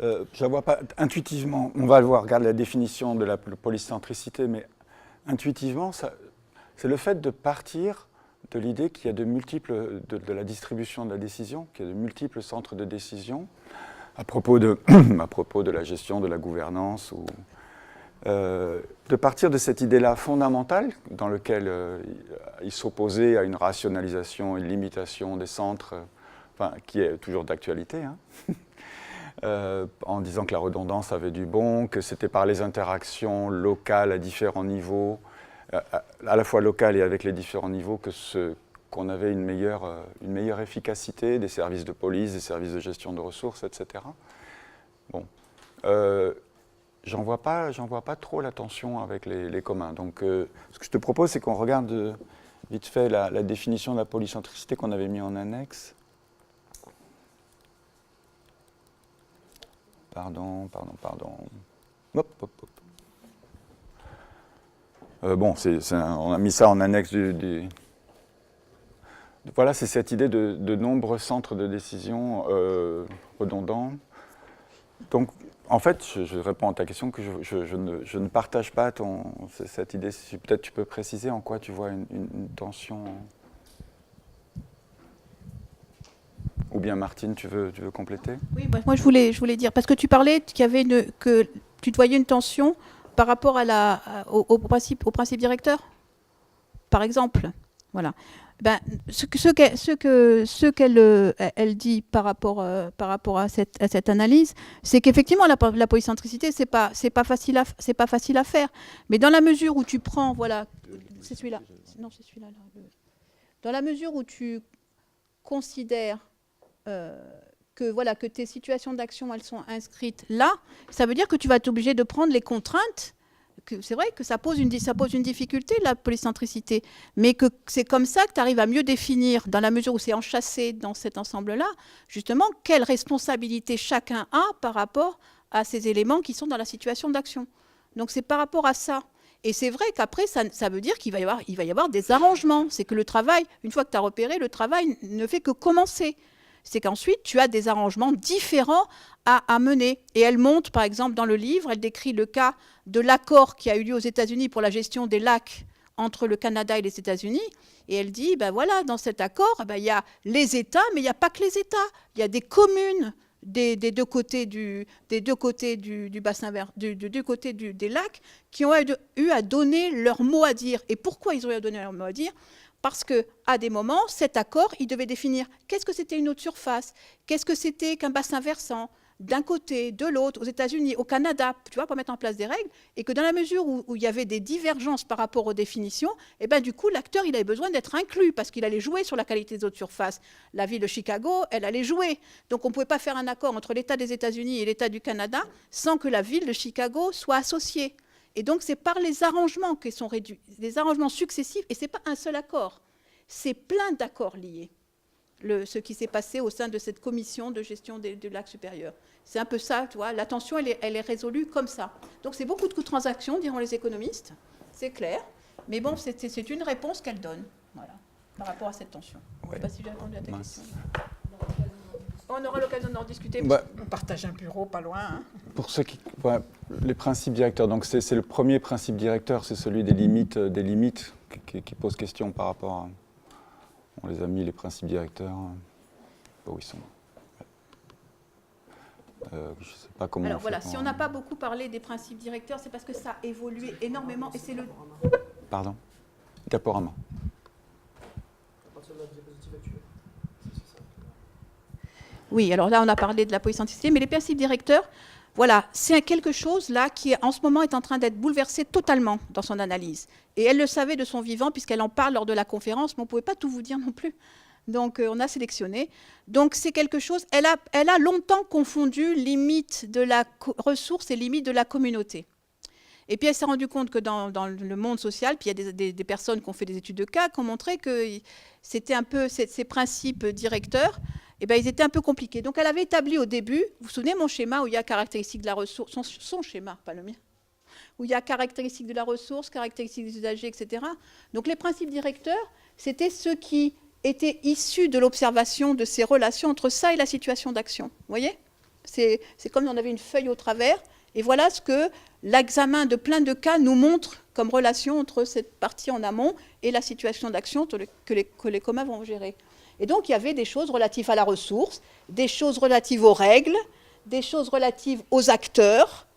ne la vois pas intuitivement. On va le voir, regarde la définition de la polycentricité, mais intuitivement, c'est le fait de partir de l'idée qu'il y a de la distribution de la décision, qu'il y a de multiples centres de décision à propos de la gestion, de la gouvernance, de partir de cette idée-là fondamentale dans laquelle il s'opposait à une rationalisation, une limitation des centres, qui est toujours d'actualité, en disant que la redondance avait du bon, que c'était par les interactions locales à différents niveaux, à la fois locales et avec les différents niveaux, qu'on avait une meilleure efficacité des services de police, des services de gestion de ressources, etc. Bon. J'en vois pas trop la tension avec les communs. Donc, ce que je te propose, c'est qu'on regarde vite fait la définition de la polycentricité qu'on avait mis en annexe. Pardon. Hop. Bon, on a mis ça en annexe Voilà, c'est cette idée de nombreux centres de décision redondants. Donc, en fait, je réponds à ta question que je ne partage pas cette idée. Peut-être tu peux préciser en quoi tu vois une tension. Ou bien Martine, tu veux compléter? Oui, moi je voulais dire, parce que tu parlais que tu voyais une tension par rapport au principe directeur, par exemple. Voilà. Ben, ce qu'elle dit par rapport à cette analyse, c'est qu'effectivement la polycentricité c'est pas facile à faire, mais dans la mesure où tu prends, voilà, c'est celui-là, non c'est celui-là, dans la mesure où tu considères que tes situations d'action elles sont inscrites là, ça veut dire que tu vas être obligé de prendre les contraintes. C'est vrai que ça pose une difficulté, la polycentricité, mais que c'est comme ça que tu arrives à mieux définir, dans la mesure où c'est enchâssé dans cet ensemble-là, justement, quelle responsabilité chacun a par rapport à ces éléments qui sont dans la situation d'action. Donc c'est par rapport à ça. Et c'est vrai qu'après, ça veut dire qu'il va y avoir des arrangements. C'est que le travail, une fois que tu as repéré, le travail ne fait que commencer. C'est qu'ensuite, tu as des arrangements différents à mener. Et elle montre, par exemple, dans le livre, elle décrit le cas de l'accord qui a eu lieu aux États-Unis pour la gestion des lacs entre le Canada et les États-Unis. Et elle dit, ben voilà, dans cet accord, il y a les États, mais il n'y a pas que les États. Il y a des communes des deux côtés du bassin vert, du côté des lacs, qui ont eu à donner leur mot à dire. Et pourquoi ils ont eu à donner leur mot à dire ? Parce qu'à des moments, cet accord, il devait définir qu'est-ce que c'était une haute surface, qu'est-ce que c'était qu'un bassin versant, d'un côté, de l'autre, aux États-Unis, au Canada, tu vois, pour mettre en place des règles, et que dans la mesure où il y avait des divergences par rapport aux définitions, et ben du coup, l'acteur, il avait besoin d'être inclus, parce qu'il allait jouer sur la qualité des hautes surfaces. La ville de Chicago, elle allait jouer. Donc on ne pouvait pas faire un accord entre l'État des États-Unis et l'État du Canada sans que la ville de Chicago soit associée. Et donc, c'est par les arrangements qui sont réduits, les arrangements successifs, et ce n'est pas un seul accord, c'est plein d'accords liés, ce qui s'est passé au sein de cette commission de gestion du lac supérieur. C'est un peu ça, tu vois, la tension, elle est résolue comme ça. Donc, c'est beaucoup de coûts de transaction, diront les économistes, c'est clair, mais bon, c'est une réponse qu'elle donne, voilà, par rapport à cette tension. Je ne sais pas si j'ai répondu à ta question. On aura l'occasion d'en discuter, parce qu'on partage un bureau pas loin. Hein. Pour ceux les principes directeurs, donc c'est le premier principe directeur, c'est celui des limites qui pose question par rapport à... On les a mis, les principes directeurs, où ils sont. Je ne sais pas comment... Alors voilà, si on n'a pas beaucoup parlé des principes directeurs, c'est parce que ça a évolué énormément, et c'est le... Pardon. Diaporama. Oui, alors là, on a parlé de la polycentricité, mais les principes directeurs, voilà, c'est quelque chose là qui, en ce moment, est en train d'être bouleversé totalement dans son analyse. Et elle le savait de son vivant, puisqu'elle en parle lors de la conférence, mais on ne pouvait pas tout vous dire non plus. Donc, on a sélectionné. Donc, c'est quelque chose... Elle a longtemps confondu limite de la ressource et limite de la communauté. Et puis, elle s'est rendue compte que dans le monde social, puis il y a des personnes qui ont fait des études de cas, qui ont montré que c'était un peu ces principes directeurs... Eh ben, ils étaient un peu compliqués. Donc, elle avait établi au début, vous vous souvenez, mon schéma où il y a caractéristiques de la ressource, son schéma, pas le mien, où il y a caractéristiques de la ressource, caractéristiques des usagers, etc. Donc, les principes directeurs, c'était ceux qui étaient issus de l'observation de ces relations entre ça et la situation d'action. Vous voyez ? C'est comme si on avait une feuille au travers, et voilà ce que l'examen de plein de cas nous montre comme relation entre cette partie en amont et la situation d'action que les communs vont gérer. Et donc, il y avait des choses relatives à la ressource, des choses relatives aux règles, des choses relatives aux acteurs,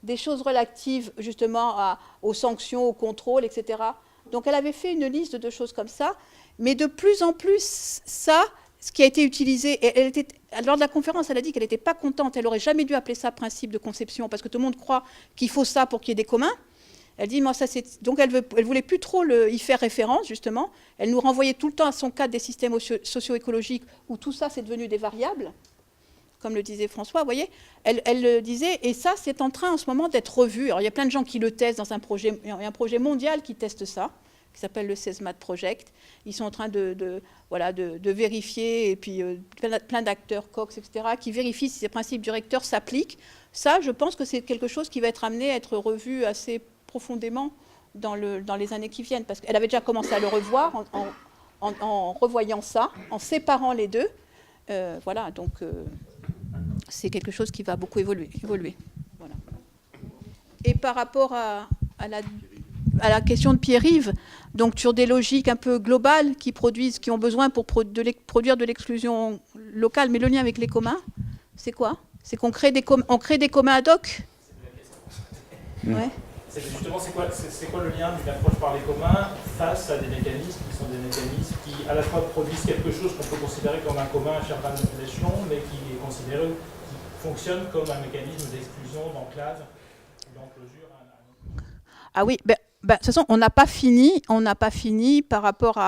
des choses relatives justement aux sanctions, au contrôle, etc. Donc, elle avait fait une liste de choses comme ça. Mais de plus en plus, ça, ce qui a été utilisé, lors de la conférence, elle a dit qu'elle n'était pas contente, elle n'aurait jamais dû appeler ça principe de conception, parce que tout le monde croit qu'il faut ça pour qu'il y ait des communs. Elle dit, moi, ça, donc elle ne voulait plus trop y faire référence, justement. Elle nous renvoyait tout le temps à son cadre des systèmes socio-écologiques, où tout ça, c'est devenu des variables, comme le disait François, vous voyez. Elle le disait, et ça, c'est en train, en ce moment, d'être revu. Alors, il y a plein de gens qui le testent dans un projet, il y a un projet mondial qui teste ça, qui s'appelle le CESMAT Project. Ils sont en train de vérifier, et puis plein d'acteurs, Cox, etc., qui vérifient si ces principes directeurs s'appliquent. Ça, je pense que c'est quelque chose qui va être amené à être revu assez profondément dans les années qui viennent, parce qu'elle avait déjà commencé à le revoir en revoyant ça, en séparant les deux. Voilà, donc c'est quelque chose qui va beaucoup évoluer. Voilà. Et par rapport à la question de Pierre-Yves, donc sur des logiques un peu globales qui ont besoin pour produire de l'exclusion locale, mais le lien avec les communs, c'est quoi? C'est qu'on crée des communs ad hoc? Ouais. C'est justement, c'est quoi le lien d'une approche par les communs face à des mécanismes qui sont des mécanismes qui à la fois produisent quelque chose qu'on peut considérer comme un commun à chaque manipulation, mais qui est considéré, qui fonctionne comme un mécanisme d'exclusion, d'enclave, d'enclosure. Ah oui, de toute façon, on n'a pas fini par rapport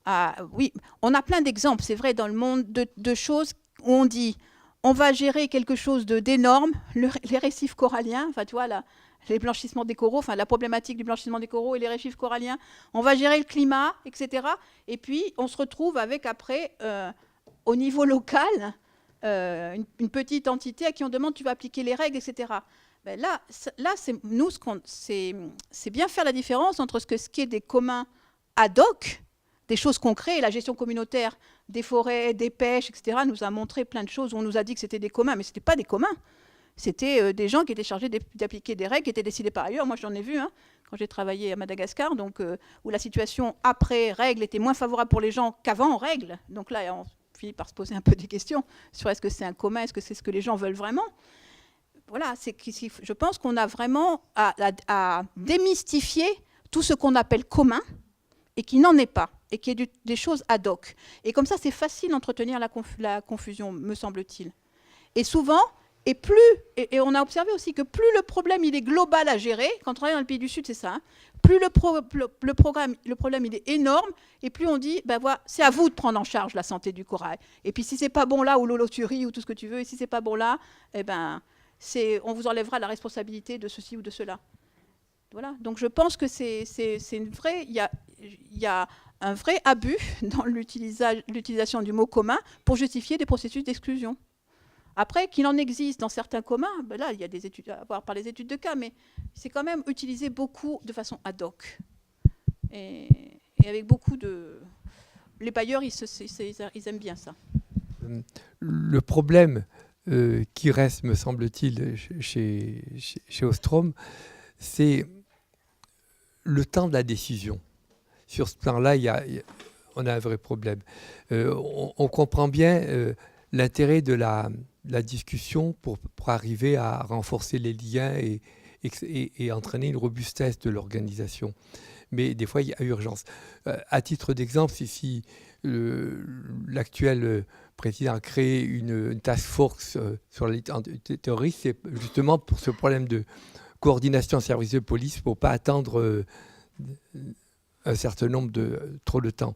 à oui, on a plein d'exemples, c'est vrai, dans le monde de choses où on dit, on va gérer quelque chose d'énorme, les récifs coralliens, enfin tu vois là, les blanchissements des coraux, enfin la problématique du blanchissement des coraux et les récifs coralliens, on va gérer le climat, etc. Et puis on se retrouve avec après, au niveau local, une petite entité à qui on demande tu vas appliquer les règles, etc. Ben là c'est bien faire la différence entre ce qui est des communs ad hoc, des choses concrètes, la gestion communautaire des forêts, des pêches, etc. nous a montré plein de choses où on nous a dit que c'était des communs, mais ce n'était pas des communs. C'était des gens qui étaient chargés d'appliquer des règles qui étaient décidées par ailleurs. Moi, j'en ai vu quand j'ai travaillé à Madagascar, donc, où la situation après règles était moins favorable pour les gens qu'avant règles. Donc là, on finit par se poser un peu des questions sur est-ce que c'est un commun, est-ce que c'est ce que les gens veulent vraiment. Voilà, je pense qu'on a vraiment à démystifier tout ce qu'on appelle commun et qui n'en est pas, et qui est des choses ad hoc. Et comme ça, c'est facile d'entretenir la confusion, me semble-t-il. Et souvent... Et on a observé aussi que plus le problème il est global à gérer, quand on travaille dans le pays du Sud, c'est ça, plus le problème il est énorme, et plus on dit, ben voilà, c'est à vous de prendre en charge la santé du corail. Et puis si c'est pas bon là, ou l'holothurie, ou tout ce que tu veux, et si c'est pas bon là, eh ben, on vous enlèvera la responsabilité de ceci ou de cela. Voilà. Donc je pense que il y a un vrai abus dans l'utilisation du mot commun pour justifier des processus d'exclusion. Après, qu'il en existe dans certains communs, ben là, il y a des études à voir par les études de cas, mais c'est quand même utilisé beaucoup de façon ad hoc. Et avec beaucoup de... Les bailleurs, ils aiment bien ça. Le problème qui reste, me semble-t-il, chez Ostrom, c'est le temps de la décision. Sur ce plan-là, on a un vrai problème. On comprend bien l'intérêt de la discussion pour arriver à renforcer les liens et entraîner une robustesse de l'organisation. Mais des fois, il y a urgence. À titre d'exemple, si l'actuel président a créé une task force sur la lutte antiterroriste, c'est justement pour ce problème de coordination en service de police, pour ne pas attendre un certain nombre trop de temps.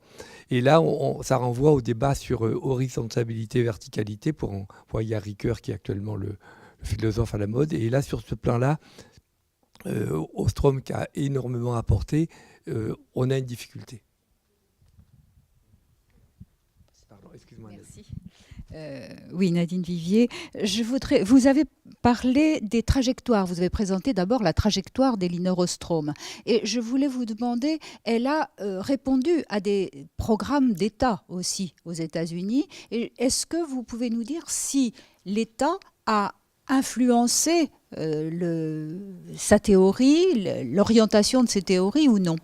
Et là, ça renvoie au débat sur horizontalité, verticalité, pour envoyer à Ricoeur, qui est actuellement le philosophe à la mode. Et là, sur ce plan-là, Ostrom, qui a énormément apporté, on a une difficulté. Pardon, excuse-moi. Merci. Oui, Nadine Vivier. Vous avez parlé des trajectoires. Vous avez présenté d'abord la trajectoire d'Elinor Ostrom. Et je voulais vous demander, elle a répondu à des programmes d'État aussi aux États-Unis. Est-ce que vous pouvez nous dire si l'État a influencé sa théorie, l'orientation de ses théories ou non,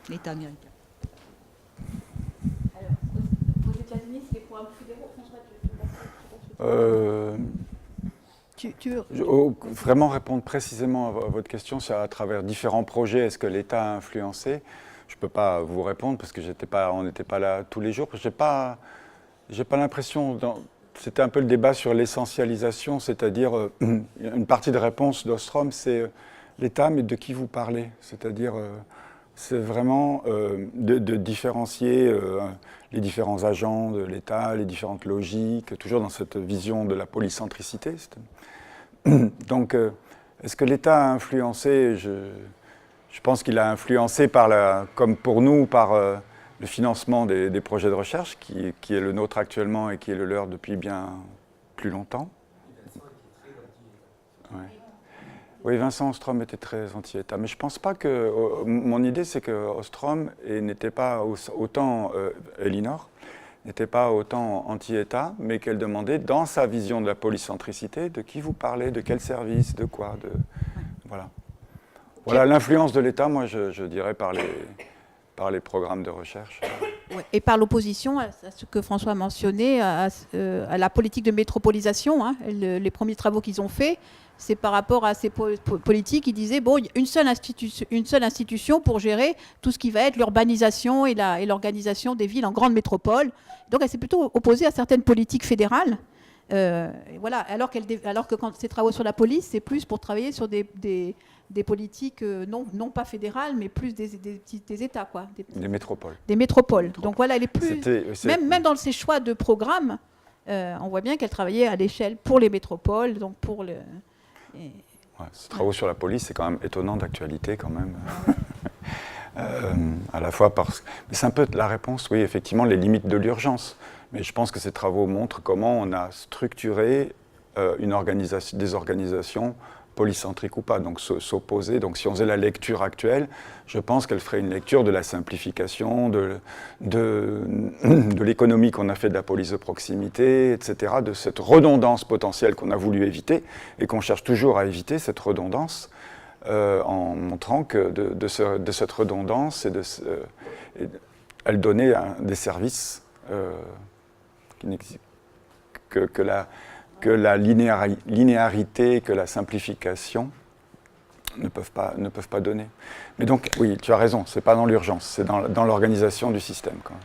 l'État américain? Vraiment répondre précisément à votre question, c'est à travers différents projets, est-ce que l'État a influencé? Je ne peux pas vous répondre parce que on n'était pas là tous les jours. J'ai pas l'impression, c'était un peu le débat sur l'essentialisation, c'est-à-dire une partie de réponse d'Ostrom, c'est l'État, mais de qui vous parlez? C'est-à-dire, c'est vraiment de différencier les différents agents de l'État, les différentes logiques, toujours dans cette vision de la polycentricité. Donc, est-ce que l'État a influencé? Je pense qu'il a influencé, comme pour nous, par le financement des projets de recherche, qui est le nôtre actuellement et qui est le leur depuis bien plus longtemps. Ouais. Oui, Vincent Ostrom était très anti-État, mais je ne pense pas que... mon idée, c'est que Ostrom n'était pas autant... Elinor n'était pas autant anti-État, mais qu'elle demandait, dans sa vision de la polycentricité, de qui vous parlez, de quel service, de quoi, voilà. Voilà l'influence de l'État, moi, je dirais, par les programmes de recherche. Ouais. Et par l'opposition à ce que François mentionnait, à la politique de métropolisation, hein, les premiers travaux qu'ils ont faits, c'est par rapport à ces politiques. Ils disaient, bon, il y a une seule institution pour gérer tout ce qui va être l'urbanisation et l'organisation des villes en grandes métropoles. Donc elle s'est plutôt opposée à certaines politiques fédérales. Voilà, alors que quand ces travaux sur la police, c'est plus pour travailler sur des politiques non pas fédérales, mais plus des États, quoi. Des métropoles. Des métropoles. Donc voilà, elle est plus... Même dans ses choix de programme, on voit bien qu'elle travaillait à l'échelle pour les métropoles, donc pour le... Ouais, ces travaux sur la police, c'est quand même étonnant d'actualité, quand même. À la fois parce que... Mais c'est un peu la réponse, oui, effectivement, les limites de l'urgence. Mais je pense que ces travaux montrent comment on a structuré des organisations polycentriques ou pas, donc s'opposer. Donc si on faisait la lecture actuelle, je pense qu'elle ferait une lecture de la simplification, de l'économie qu'on a fait de la police de proximité, etc., de cette redondance potentielle qu'on a voulu éviter et qu'on cherche toujours à éviter, cette redondance, en montrant que de cette redondance, elle donnait des services que la linéarité, que la simplification ne peuvent pas donner. Mais donc, oui, tu as raison, c'est pas dans l'urgence, c'est dans l'organisation du système, quand même.